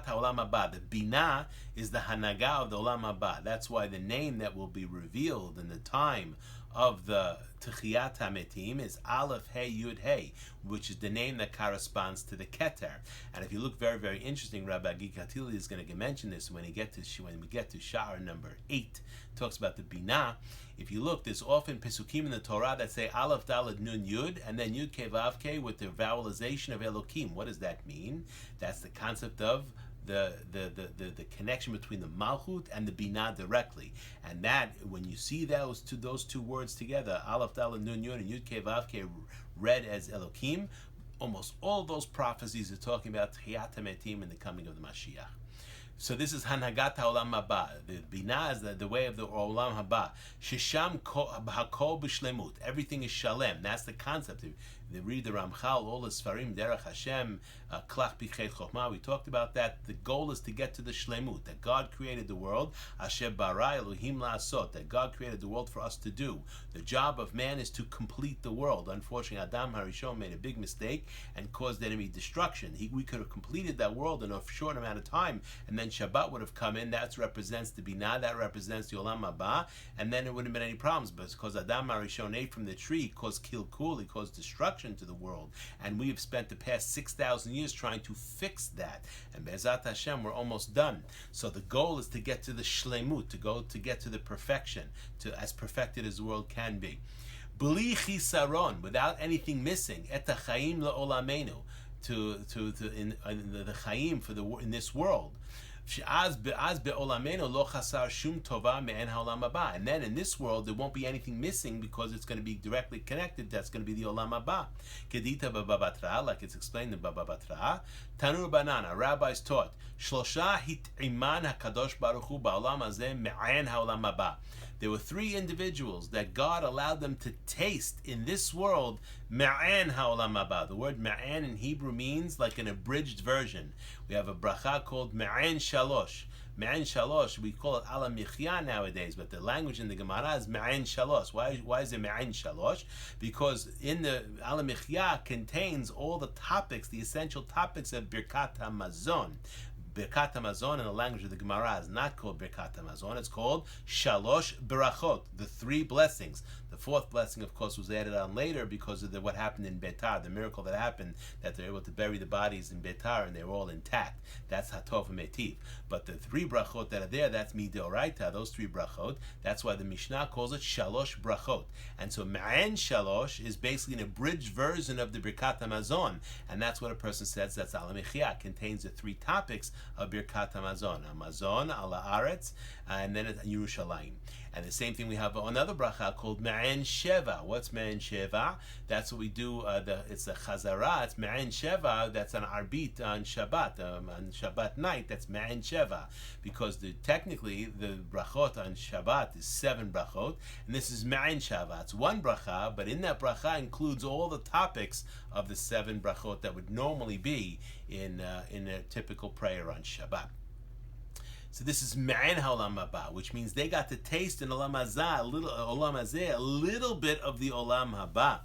haolam haba. The binah is the hanhaga of the olam haba. That's why the name that will be revealed in the time of the Techiyat HaMetim is Aleph Hey Yud Hey, which is the name that corresponds to the Keter. And if you look very, very interesting, Rabbi Gikatili is going to mention this when we get to Shaare number 8, talks about the Binah. If you look, there's often Pesukim in the Torah that say Aleph Daled Nun Yud and then Yud Ke Vav Ke with the vowelization of Elokim. What does that mean? That's the concept of the connection between the Malchut and the Binah directly. And that, when you see those two words together, Aleph Daled Nun Yud and Yud Ke Vav Ke read as Elokim, almost all those prophecies are talking about Techiyat HaMetim and the coming of the Mashiach. So this is Hanhagat HaOlam Haba. The Binah is the way of the Olam Haba. Shisham Hakol B'Shlemut. Everything is Shalem. That's the concept. They read the Ramchal, all the Sfarim, Derech Hashem, Klach B'Chet Chochmah. We talked about that. The goal is to get to the Shlemut, that God created the world, Asher Bara Elohim La'asot, that God created the world for us to do. The job of man is to complete the world. Unfortunately, Adam Harishon made a big mistake and caused enemy destruction. We could have completed that world in a short amount of time, and then Shabbat would have come in. That represents the Binah, that represents the Olam Haba, and then there wouldn't have been any problems. But because Adam Harishon ate from the tree, it caused kilkul, it caused destruction to the world, and we have spent the past 6,000 years trying to fix that, and Be'ezat Hashem we're almost done. So the goal is to get to the shlemut, to get to the perfection, to as perfected as the world can be. Bli chisaron, without anything missing, et hachaim le'olamenu, in the chaim for in this world. And then in this world there won't be anything missing because it's going to be directly connected. That's going to be the Olam Haba. Kedita Baba Batra, like it's explained in Baba Batra. Tanur Banana, rabbis taught, Shlosha hit'iman hakadosh baruch hu ba'olam hazeh me'ayin ha'olam haba. There were 3 individuals that God allowed them to taste in this world me'an ha'olam haba. The word me'an in Hebrew means like an abridged version. We have a bracha called me'an shalosh. Me'an shalosh, we call it ala michya nowadays, but the language in the Gemara is me'an shalosh. Why is it me'an shalosh? Because in the ala michya contains all the topics, the essential topics of Birkat HaMazon. Birkat Hamazon in the language of the Gemara is not called Birkat Hamazon. It's called Shalosh Berachot, the 3 blessings. The 4th blessing, of course, was added on later because of what happened in Betar, the miracle that happened, that they're able to bury the bodies in Betar and they were all intact. That's Hatov Metiv. But the 3 brachot that are there, that's Midoraita, those 3 brachot. That's why the Mishnah calls it Shalosh Brachot. And so Ma'an Shalosh is basically an abridged version of the Birkat Hamazon. And that's what a person says, that's Al Mechia, contains the 3 topics of Birkat Hamazon. Hamazon, Ala Aretz, and then it's Yerushalayim. And the same thing we have another bracha called Ma'an Sheva. What's Ma'an Sheva? That's what we do. It's a Chazara. It's Ma'an Sheva. That's an Arbit on Shabbat. On Shabbat night, that's Ma'an Sheva. Because technically the brachot on Shabbat is 7 brachot, and this is Ma'an Sheva. It's 1 bracha, but in that bracha includes all the topics of the 7 brachot that would normally be in a typical prayer on Shabbat. So this is Ma'an Ha'olam Haba, which means they got to taste in Olam Hazeh, a little bit of the Olam Haba.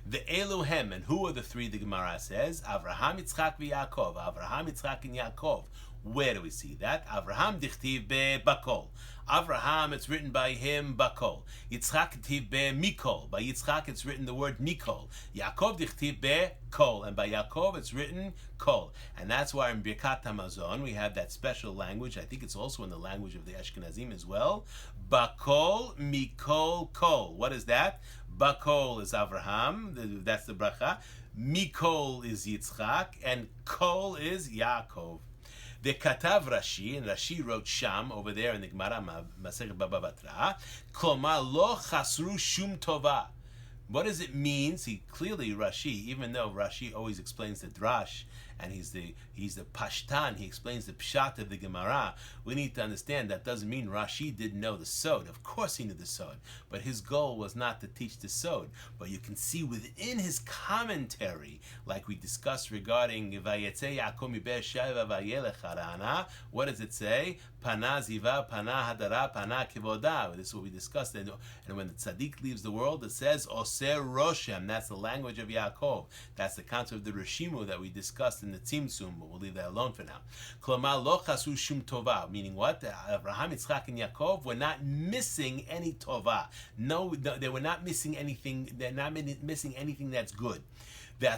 The Elohem, and who are the 3 the Gemara says? Avraham, Yitzchak, Yaakov. Avraham, Yitzchak, and Yaakov. Where do we see that? Avraham dichtiv be Bakol. Avraham, it's written by him Bakol. Yitzchak dichtiv be Mikol. By Yitzchak, it's written the word Mikol. Yaakov dichtiv be Kol. And by Yaakov, it's written Kol. And that's why in Birkat Hamazon, we have that special language. I think it's also in the language of the Ashkenazim as well. Bakol, Mikol, Kol. What is that? Bakol is Avraham. That's the bracha. Mikol is Yitzchak. And Kol is Yaakov. The Katav Rashi, and Rashi wrote Sham over there in the Gemara Masechet Baba Batra. Klomar lo chasru shum tova. What does it mean? See, clearly Rashi, even though Rashi always explains the drash, and he's the pashtan, he explains the pshat of the Gemara, we need to understand that doesn't mean Rashi didn't know the sod. Of course he knew the sod, but his goal was not to teach the sod. But you can see within his commentary, like we discussed regarding Vayetze Yaakov mi Be'er Sheva vayelech harana, what does it say? Pana ziva, pana hadara, pana kivoda. This is what we discussed. And when the tzaddik leaves the world, it says Oser Roshem. That's the language of Yaakov. That's the concept of the Rishimu that we discussed in the Tzimtzum, but we'll leave that alone for now. Klomar lo chasu shum tova. Meaning what? Abraham, Yitzchak, and Yaakov were not missing any tova. No, they were not missing anything. They're not missing anything that's good. The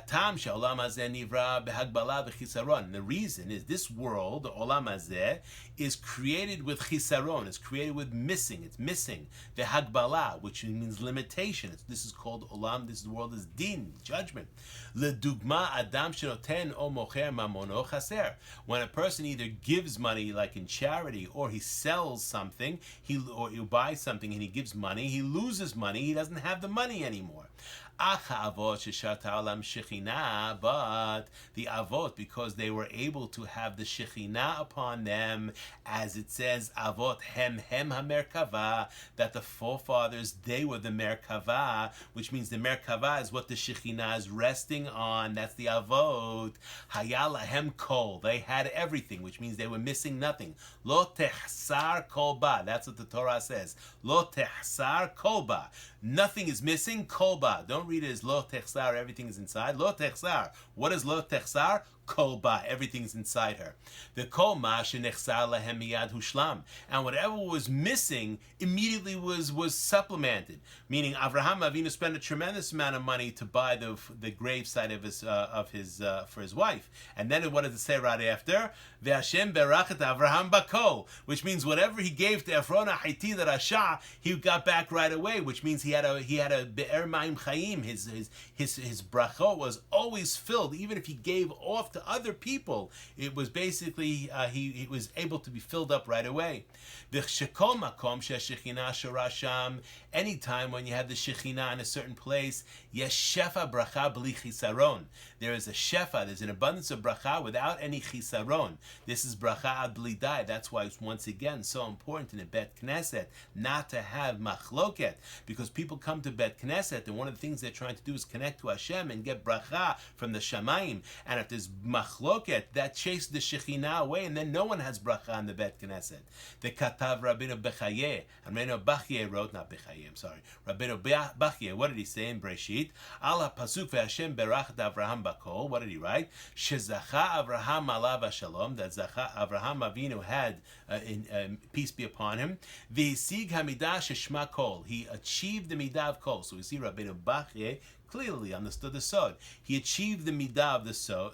reason is this world, the Olam Hazeh, is created with chisaron. It's created with missing. It's missing the hagbala, which means limitation. This is called Olam. This world is din, judgment. Ledugma adam shenoten o mocher mamono chaser. When a person either gives money, like in charity, or he sells something, or he buys something and he gives money, he loses money. He doesn't have the money anymore. But the avot, because they were able to have the shekhinah upon them, as it says, avot hem hamerkava, that the forefathers, they were the merkava, which means the merkava is what the shekhinah is resting on. That's the avot. Hayala hem kol, they had everything, which means they were missing nothing. Lo tehsar kolba, that's what the Torah says. Lo tehsar kolba. Nothing is missing, kolba. Don't read it as lo techsar, everything is inside. Lo techsar. What is lo techsar? Kolba, everything's inside her. The kol ma shenechsar lahem miyad hushlam. And whatever was missing immediately was supplemented. Meaning Avraham Avinu spent a tremendous amount of money to buy the gravesite for his wife. And then what does it say right after? Ve'Hashem berachet Avraham bakol, which means whatever he gave to Ephron HaHitti, the Rasha, he got back right away, which means he had a be'er ma'im chayim. His brachot was always filled, even if he gave off to other people. It was basically he was able to be filled up right away. Anytime when you have the shekhinah in a certain place, yes, shefa bracha b'li chisaron. There is a shefa, there's an abundance of bracha without any chisaron. This is bracha ad b'li dai. That's why it's once again so important in a Bet Knesset not to have machloket, because people come to Bet Knesset and one of the things they're trying to do is connect to Hashem and get bracha from the shamayim. And if there's machloket, that chases the shekhinah away, and then no one has bracha in the Bet Knesset. The Katav Rabbeinu Bechayeh, and Rabbeinu Bachye wrote, not Bechayeh, I'm sorry, Rabbeinu Bachye, what did he say in Breshit? Bereshit, Al HaPasuk ve'Hashem berach et Avraham bakol. What did he write? Shezacha Avraham alav shalom. That Avraham Avinu had peace be upon him. V'hisig hamidah sheshma kol. He achieved the midah of kol. So we see Rabbeinu Bachye clearly understood the sod. He achieved the midah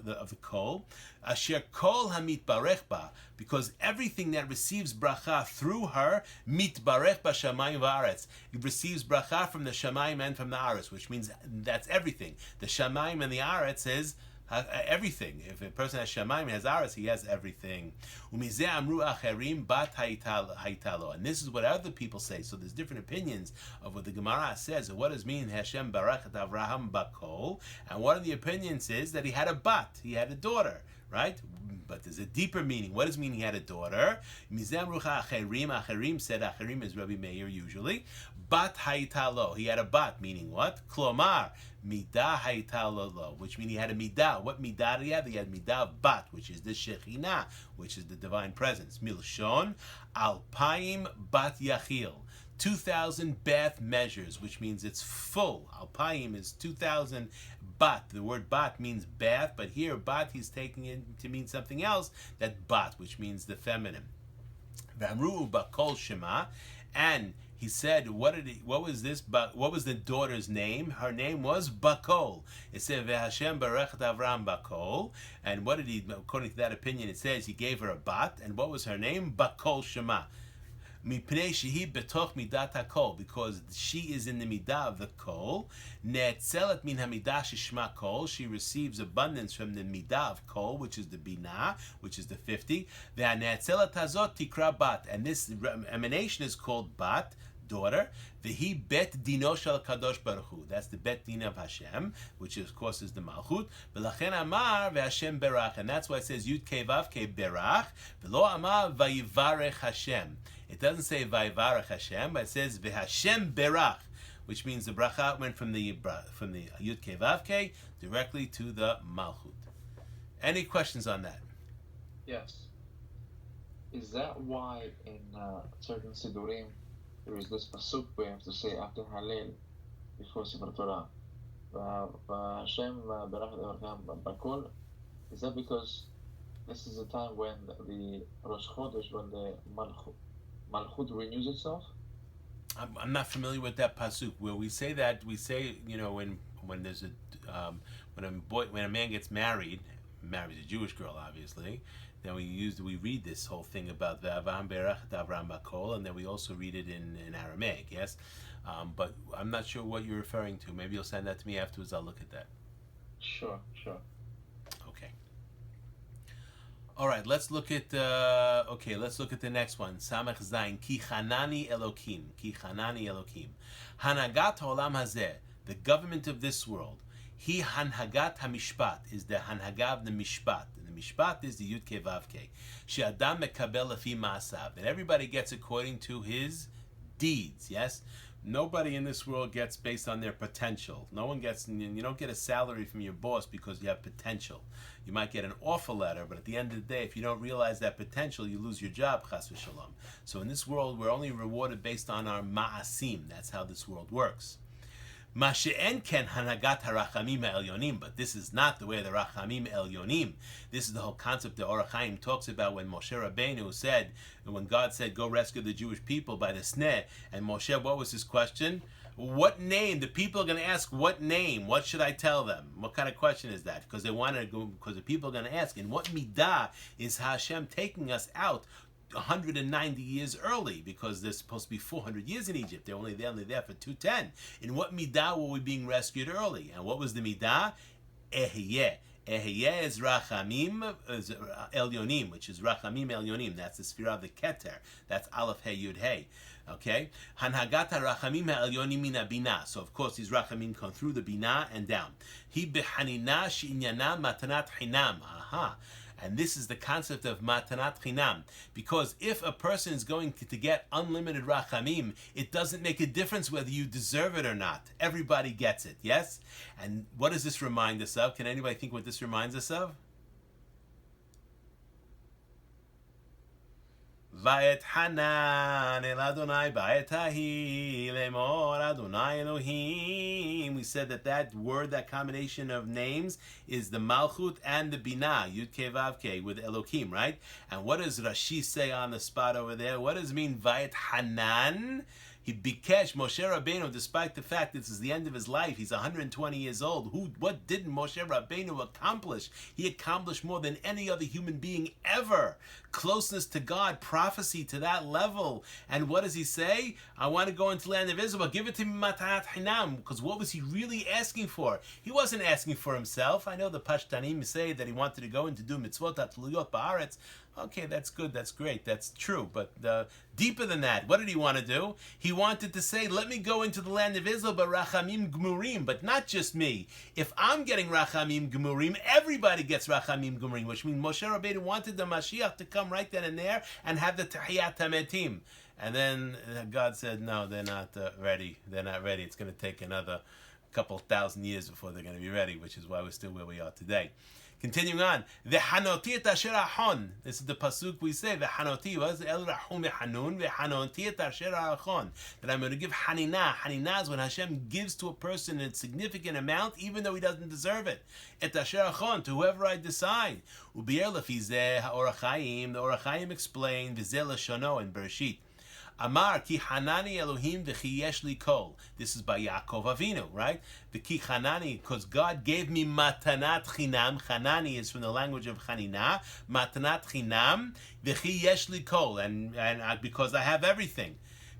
of the kol. Asher kol hamit barech ba, because everything that receives bracha through her mit barech ba shamayim va'aretz. It receives bracha from the shamayim and from the aretz, which means that's everything. The shamayim and the aretz is everything. If a person has shamayim, has aretz, he has everything. Umizeh amru acherim bat haitalo. And this is what other people say. So there's different opinions of what the Gemara says. What does mean Hashem barachat Avraham bakol? And one of the opinions is that he had a bat, he had a daughter, right? But there's a deeper meaning. What does it mean he had a daughter? Mizeh amru acherim. Acherim said, acherim is Rabbi Meir usually. Bat haitalo. He had a bat, meaning what? Klomar. Midah haitalo, which means he had a midah. What midah did he have? He had midah of bat, which is the Shekhinah, which is the divine presence. Milshon alpaim bat yachil. 2,000 bath measures, which means it's full. Alpaim is 2,000 bat. The word bat means bath, but here bat he's taking it to mean something else. That bat, which means the feminine. V'amru bakol shema, and he said, what was this? What was the daughter's name? Her name was Bakol. It said, "Ve'Hashem barechet Avram Bakol." And what did he? According to that opinion, it says he gave her a bat. And what was her name? Bakol Shema. Mipnei shehi betoch midat hakol, because she is in the midah of the kol. Ne'etzelet min hamidah shishma kol. She receives abundance from the midah of kol, which is the binah, which is the 50. Ve'ane'etzelet hazot tikra bat, and this emanation is called bat, daughter. Vehi bet dino shel kadosh baruch hu. That's the bet din of Hashem, which of course is the malchut. V'lachen amar ve'Hashem berach, and that's why it says Yud Kei Vav Kei berach. V'lo amar vayivarech Hashem. It doesn't say vayivarech Hashem, but it says ve'Hashem berach, which means the bracha went from the Yud Kei Vav Kei directly to the malchut. Any questions on that? Yes. Is that why in certain sidurim there is this pasuk we have to say after Halel before Sefer Torah? Hashem berachet Avraham bakol. Is that because this is the time when the Rosh Chodesh, when the Malchut renews itself? I'm not familiar with that pasuk where we say that. We say, when there's when a man gets marries a Jewish girl, obviously. Then we read this whole thing about the Avraham berachet Avram bakol, and then we also read it in Aramaic. Yes, but I'm not sure what you're referring to. Maybe you'll send that to me afterwards. I'll look at that. Sure. Okay. All right. Let's look at Let's look at the next one. Samech Zayin Ki Chanani Elokim. Ki Chanani Elokim. Hanagat Haolam Hazeh. The government of this world. He Hanhagat HaMishpat is the Hanhaga of the Mishpat. Mishpat is the Yud Kei Vav Kei. She'adam mekabel lefi ma'asav. That everybody gets according to his deeds, yes? Nobody in this world gets based on their potential. No one gets, you don't get a salary from your boss because you have potential. You might get an offer letter, but at the end of the day, if you don't realize that potential, you lose your job, chas v'shalom. So in this world, we're only rewarded based on our ma'asim. That's how this world works. Masha'en ken hanagat harachamim elyonim, but this is not the way the rachamim elyonim. This is the whole concept that Orah talks about when Moshe Rabbeinu said, when God said, go rescue the Jewish people by the sneh, and Moshe, what was his question? What name? The people are going to ask, what name? What should I tell them? What kind of question is that? Because they wanted to go, because the people are going to ask, in what midah is Hashem taking us out 190 years early, because there's supposed to be 400 years in Egypt. They're only there for 210. In what midah were we being rescued early? And what was the midah? Ehyeh. Ehyeh is rachamim elyonim, which is rachamim elyonim. That's the sphira of the keter. That's aleph hey yud hey. Okay? Hanhagat rachamim elyonim min bina. So of course these rachamim come through the bina and down. He behanina she'inyana matanat chinam. Aha. And this is the concept of matanat chinam. Because if a person is going to get unlimited rachamim, it doesn't make a difference whether you deserve it or not. Everybody gets it, yes? And what does this remind us of? Can anybody think what this reminds us of? Vayet Hanan El Adonai Vayet Hahi Lemor Adonai Elohim. We said that word, that combination of names, is the Malchut and the Binah, Yud Ke Vav Ke, with Elohim, right? And what does Rashi say on the spot over there? What does it mean, Vayet Hanan? He bikesh Moshe Rabbeinu, despite the fact this is the end of his life, he's 120 years old. What didn't Moshe Rabbeinu accomplish? He accomplished more than any other human being ever. Closeness to God, prophecy to that level. And what does he say? I want to go into the land of Israel. Give it to me matanat hinam. Because what was he really asking for? He wasn't asking for himself. I know the Pashtanim say that he wanted to go in to do mitzvot atluyot ba'aretz. Okay, that's good, that's great, that's true. But deeper than that, what did he want to do? He wanted to say, let me go into the land of Israel, but rachamim gmurim, but not just me. If I'm getting rachamim gmurim, everybody gets rachamim gmurim, which means Moshe Rabbeinu wanted the Mashiach to come right then and there and have the Tahiyat HaMetim. And then God said, no, they're not ready. They're not ready. It's going to take another couple thousand years before they're going to be ready, which is why we're still where we are today. Continuing on, V'hanoti et asher achon. This is the pasuk we say. V'hanoti was el rachum v'hanun. V'hanoti et asher achon. That I'm going to give hanina. Hanina is when Hashem gives to a person a significant amount, even though he doesn't deserve it. Et asher achon, to whoever I decide. U'bi'er lefi zeh ha'Orah Chaim. The Orah Chaim explained v'zeh l'shono in Bereshit. Amar ki hanani Elohim v'chi yesh li kol. This is by Yaakov Avinu, right? The ki hanani, because God gave me matanat chinam. Hanani is from the language of chanina. Matanat chinam v'chi yesh li kol, and because I have everything.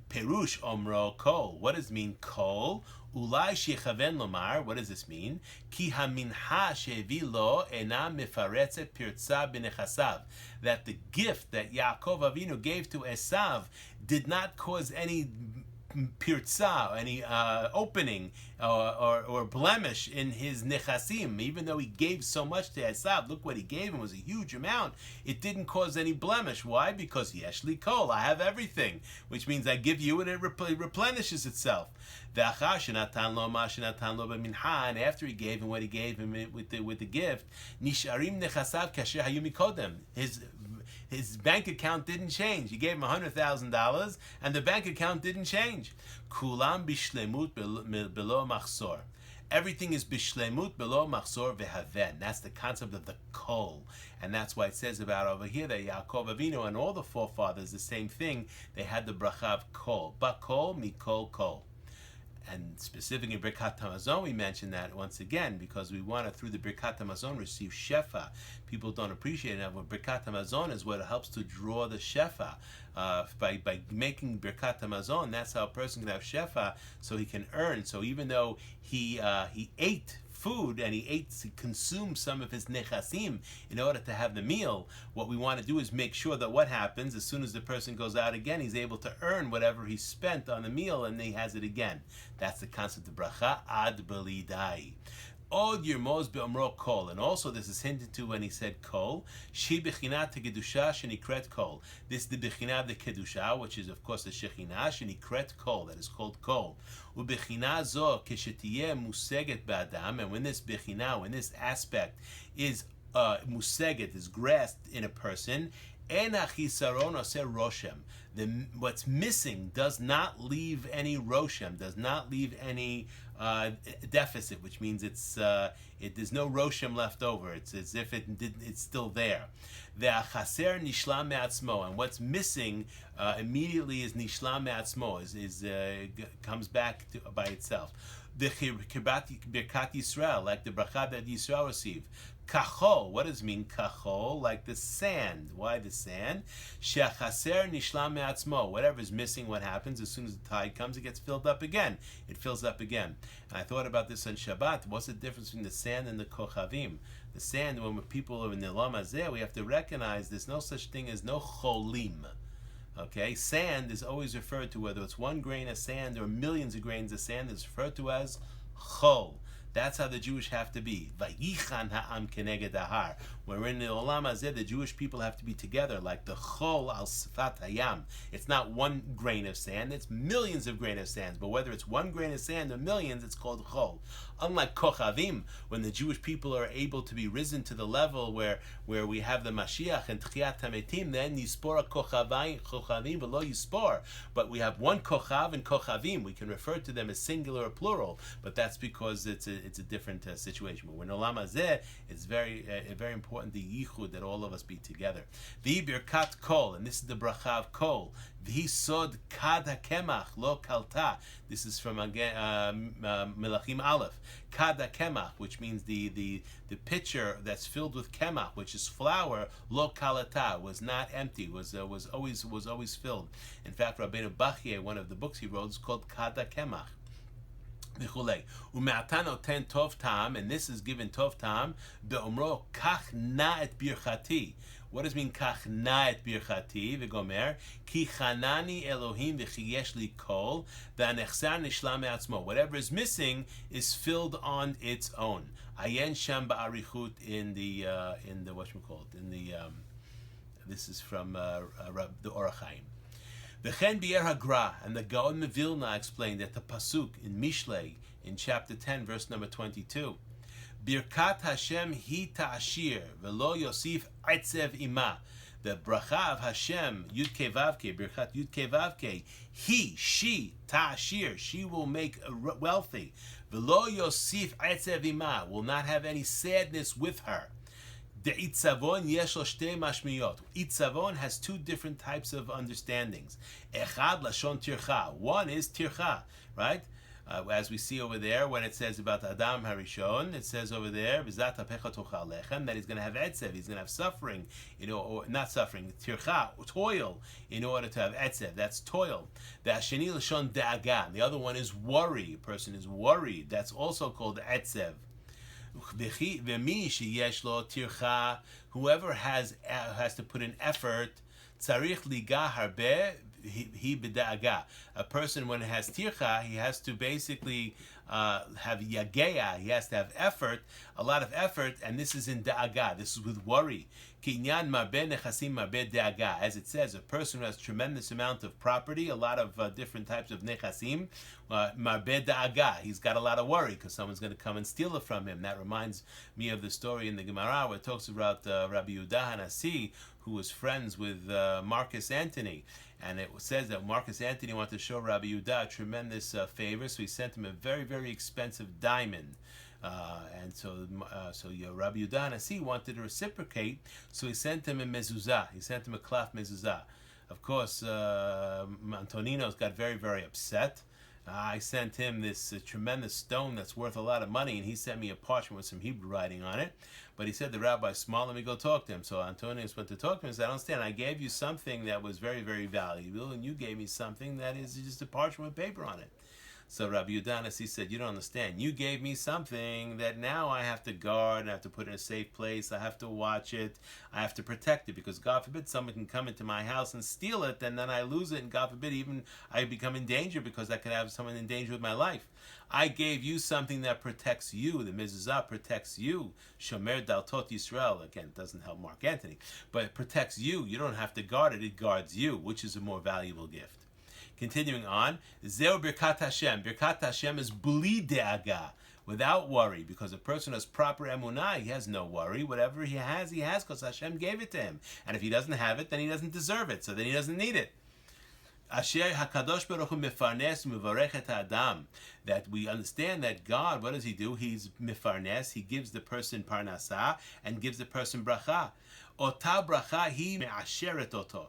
Perush omro kol. What does it mean kol? Ulai shechaven lomar. What does this mean? Ki haminha shevi lo ena mefaretzet pirtza b'nechasav. That the gift that Yaakov Avinu gave to Esav did not cause any pirtza, any opening or blemish in his nechasim. Even though he gave so much to Esav, look what he gave him was a huge amount. It didn't cause any blemish. Why? Because yesh li kol, I have everything, which means I give you and it replenishes itself. And after he gave him what he gave him with the gift, nisharim nechasav kasher hayu mikodem. His bank account didn't change. He gave him $100,000, and the bank account didn't change. Kulam bishlemut below machzor. Everything is bishlemut below machzor vehaven. That's the concept of the kol, and that's why it says about over here that Yaakov Avinu and all the forefathers, the same thing. They had the bracha of kol, bakol mikol kol. And specifically in Birkat HaMazon, we mentioned that once again because we want to, through the Birkat HaMazon, receive Shefa. People don't appreciate it. Well, Birkat HaMazon is what helps to draw the Shefa. By making Birkat HaMazon, that's how a person can have Shefa, so he can earn. So even though he ate food and he consumed some of his nechasim in order to have the meal, what we want to do is make sure that what happens as soon as the person goes out again, he's able to earn whatever he spent on the meal and he has it again. That's the concept of bracha ad belidai. Od yirmoz be'omro kol, and also this is hinted to when he said kol. She bechinat kedusha shenikret kol. This is the bechinat of the kedusha, which is of course the shechinah shenikret kol, that is called kol. Ubechina zo keshetiyeh museget ba'adam, and when this bechinah, when this aspect is museget, is grasped in a person, en achisaron oseh roshem. What's missing does not leave any roshem, does not leave any deficit, which means there's no roshem left over. It's as if it's still there. Ve'achaser nishlam me'atzmo, and what's missing immediately is nishlam me'atzmo, comes back by itself. The Birkat Yisrael, like the bracha that Yisrael received. Kachol, what does it mean, kachol? Like the sand. Why the sand? Shechaser nishlam me'atzmo. Whatever is missing, what happens? As soon as the tide comes, it gets filled up again. It fills up again. And I thought about this on Shabbat. What's the difference between the sand and the kochavim? The sand, when people are in the Olam Hazeh, we have to recognize there's no such thing as no cholim. Okay, sand is always referred to, whether it's one grain of sand or millions of grains of sand, is referred to as chol. That's how the Jewish have to be. Vayichan ha'am keneged ahar. When we're in the Olam Hazeh, the Jewish people have to be together, like the chol al sfat hayam. It's not one grain of sand; it's millions of grains of sand. But whether it's one grain of sand or millions, it's called chol. Unlike Kochavim, when the Jewish people are able to be risen to the level where we have the Mashiach and Tchiat Hametim, then Yispor Kochavim v'lo Yispor. But we have one Kochav and Kochavim. We can refer to them as singular or plural, but that's because it's a different situation. But when Olam Hazeh, it's very important, the Yichud, that all of us be together. The Birkat Kol, and this is the bracha of Kol. V'hisod kad hakemach lo kalta. This is from Melachim Aleph. Kad hakemach, which means the pitcher that's filled with kemach, which is flour, lo kalata, was not empty, was always filled. In fact, Rabbeinu Bachye, one of the books he wrote, is called Kad hakemach. U'me'atan tov tam, and this is given tov tam be'omro kach na et birchati. What does it mean kach na et birchati? V'gomer ki chanani Elohim v'chi yesh li kol v'anechsar nishla me'atzmo. Whatever is missing is filled on its own. Ayen sham ba'arichut in the whatchamacallit, in the this is from the Orah. V'chen bi'er hagra, and the Gaon Mevilna explained that the pasuk in Mishlei in chapter 10 verse number 22, Birkat Hashem hi ta'ashir v'lo yosif etzev ima. The bracha of Hashem, Yud Kei Vav Kei, Birkat Yud Kei Vav Kei, she ta'ashir, she will make wealthy. V'lo yosif etzev ima, will not have any sadness with her. The Itzavon yeshlo shtei mashmiyot. Itzavon has two different types of understandings. Echad lashon tircha. One is tircha, right? As we see over there, when it says about Adam Harishon, it says over there, "V'zat hapecha tochal lechem," that he's going to have etzev, he's going to have suffering, or not suffering, tircha, toil, in order to have etzev. That's toil. The Hasheni lashon da'aga. The other one is worry. A person is worried. That's also called etzev. Whoever has to put in effort, tzarich liga harbe he b'da'aga. A person, when it has tircha, he has to basically have yageya. He has to have effort, a lot of effort, and this is in da'aga. This is with worry. Kinyan marbe nechasim marbe da'aga. As it says, a person who has tremendous amount of property, a lot of different types of nechasim, marbe da'aga. He's got a lot of worry because someone's going to come and steal it from him. That reminds me of the story in the Gemara where it talks about Rabbi Yehuda Hanasi, who was friends with Marcus Antony. And it says that Marcus Antony wanted to show Rabbi Yehuda a tremendous favor, so he sent him a very, very expensive diamond. And so Rabbi Yehuda Hanasi wanted to reciprocate, so he sent him a mezuzah. He sent him a klaf mezuzah. Of course, Antonino's got very, very upset. I sent him this tremendous stone that's worth a lot of money, and he sent me a parchment with some Hebrew writing on it. But he said, the rabbi smiled, let me go talk to him. So Antonius went to talk to him and said, I don't understand. I gave you something that was very, very valuable, and you gave me something that is just a parchment with paper on it. So Rabbi Yehuda Hanasi said, you don't understand. You gave me something that now I have to guard, I have to put in a safe place, I have to watch it, I have to protect it, because God forbid someone can come into my house and steal it, and then I lose it, and God forbid even I become in danger, because I could have someone in danger with my life. I gave you something that protects you. The mezuzah protects you. Shomer daltot Yisrael. Again, it doesn't help Mark Antony, but it protects you. You don't have to guard it. It guards you, which is a more valuable gift. Continuing on, Zeu Birkat Hashem. Birkat Hashem is bli de'aga, without worry, because a person has proper emunah, he has no worry. Whatever he has because Hashem gave it to him. And if he doesn't have it, then he doesn't deserve it, so then he doesn't need it. Asher HaKadosh Baruch Hu mefarnes u'mevarech et ha'adam. That we understand that God, what does he do? He's mefarnes, he gives the person parnasah and gives the person bracha. Ota bracha hi me'asheret oto.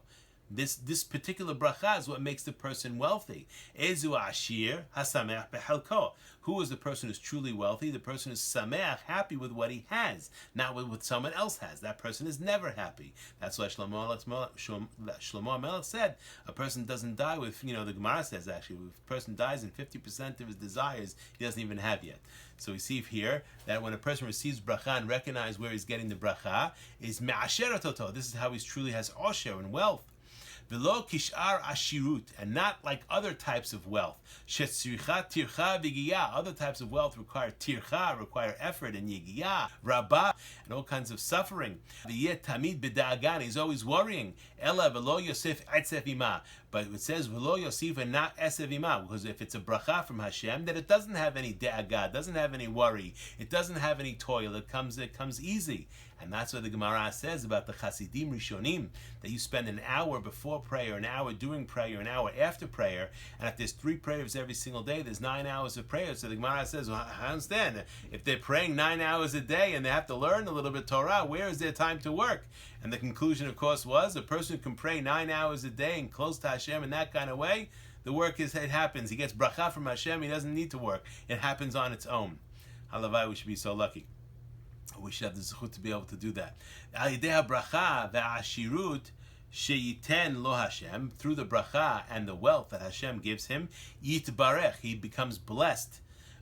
This particular bracha is what makes the person wealthy. Ezu ashir hasameach behelko. Who is the person who's truly wealthy? The person who's sameach, happy with what he has, not with what someone else has. That person is never happy. That's why Shlomo HaMelech said, a person doesn't die with, the Gemara says actually, if a person dies and 50% of his desires he doesn't even have yet. So we see here that when a person receives bracha and recognizes where he's getting the bracha, is me'asheret oto. This is how he truly has osher and wealth. V'lo kishar ashirut, and not like other types of wealth. Shetzricha tircha v'giyah. Other types of wealth require tircha, require effort and yigiyah, rabah, and all kinds of suffering. V'yeh tamid b'da'agan, he's always worrying. Ela v'lo yosef etzef ima. But it says v'lo yosif and not esev ima, because if it's a bracha from Hashem, then it doesn't have any de'agah, doesn't have any worry, it doesn't have any toil. It comes easy, and that's what the Gemara says about the Chasidim Rishonim, that you spend an hour before prayer, an hour during prayer, an hour after prayer, and if there's 3 prayers every single day, there's 9 hours of prayer. So the Gemara says, well, I understand if they're praying 9 hours a day and they have to learn a little bit Torah, where is their time to work? And the conclusion, of course, was a person who can pray 9 hours a day and close to Hashem in that kind of way, the work it happens. He gets bracha from Hashem. He doesn't need to work. It happens on its own. Halavai, we should be so lucky. We should have the zechut to be able to do that. Al yidei bracha ve'ashirut sheyiten lo Hashem, through the bracha and the wealth that Hashem gives him, yitbarech, he becomes blessed.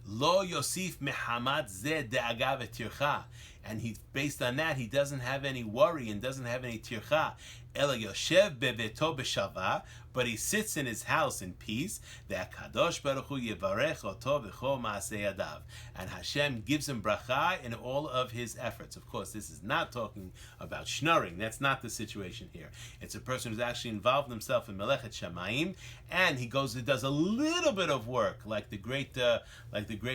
Lo yosif mehamad zeh de'aga v'tircha. And he, based on that, he doesn't have any worry and doesn't have any tircha. Ela yoshev beveto b'shava, but he sits in his house in peace. Ve'akadosh baruch hu yevarech oto v'chol ma'aseh yadav. And Hashem gives him bracha in all of his efforts. Of course, this is not talking about schnorring. That's not the situation here. It's a person who's actually involved himself in melechet shamayim, and he does a little bit of work, like the great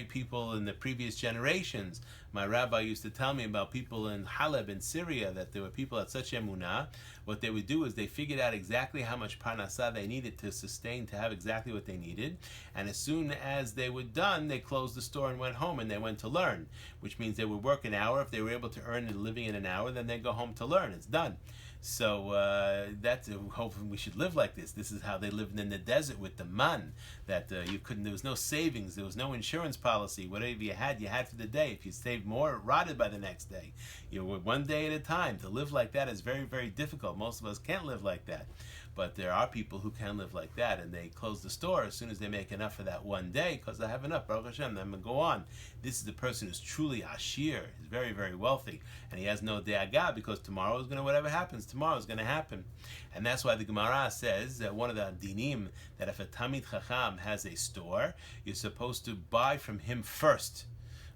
people in the previous generations. My rabbi used to tell me about people in Halab in Syria, that there were people at such emunah. What they would do is they figured out exactly how much parnasah they needed to sustain, to have exactly what they needed. And as soon as they were done, they closed the store and went home, and they went to learn, which means they would work an hour. If they were able to earn a living in an hour, then they'd go home to learn. It's done. So that's hopefully we should live like this. This is how they lived in the desert with the man. That you couldn't. There was no savings. There was no insurance policy. Whatever you had for the day. If you saved more, it rotted by the next day. You were one day at a time. To live like that is very, very difficult. Most of us can't live like that. But there are people who can live like that, and they close the store as soon as they make enough for that one day, because they have enough. Baruch Hashem, I'm going to go on. This is the person who's truly ashir. He's very, very wealthy, and he has no de'agah, because tomorrow is going to, whatever happens, tomorrow is going to happen. And that's why the Gemara says that one of the dinim, that if a Talmid Chacham has a store, you're supposed to buy from him first.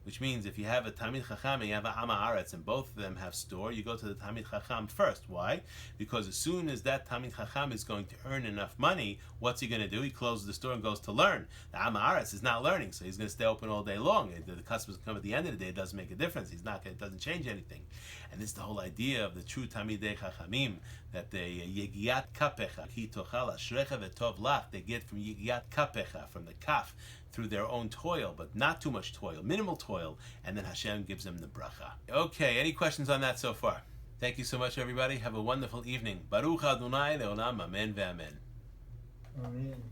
Which means if you have a Talmid Chacham and you have a Am Haaretz and both of them have store, you go to the Talmid Chacham first. Why? Because as soon as that Talmid Chacham is going to earn enough money, what's he going to do? He closes the store and goes to learn. The Am Haaretz is not learning, so he's going to stay open all day long. The customers come at the end of the day, it doesn't make a difference. It doesn't change anything. And this is the whole idea of the true Talmidei Chachamim, that they Yegiat Kapecha, Ki Tochal Ashrecha V'Tov Lach, they get from Yegiat Kapecha, from the kaf, through their own toil, but not too much toil, minimal toil, and then Hashem gives them the bracha. Okay, any questions on that so far? Thank you so much, everybody. Have a wonderful evening. Baruch Adonai le'olam, amen ve'amen. Amen.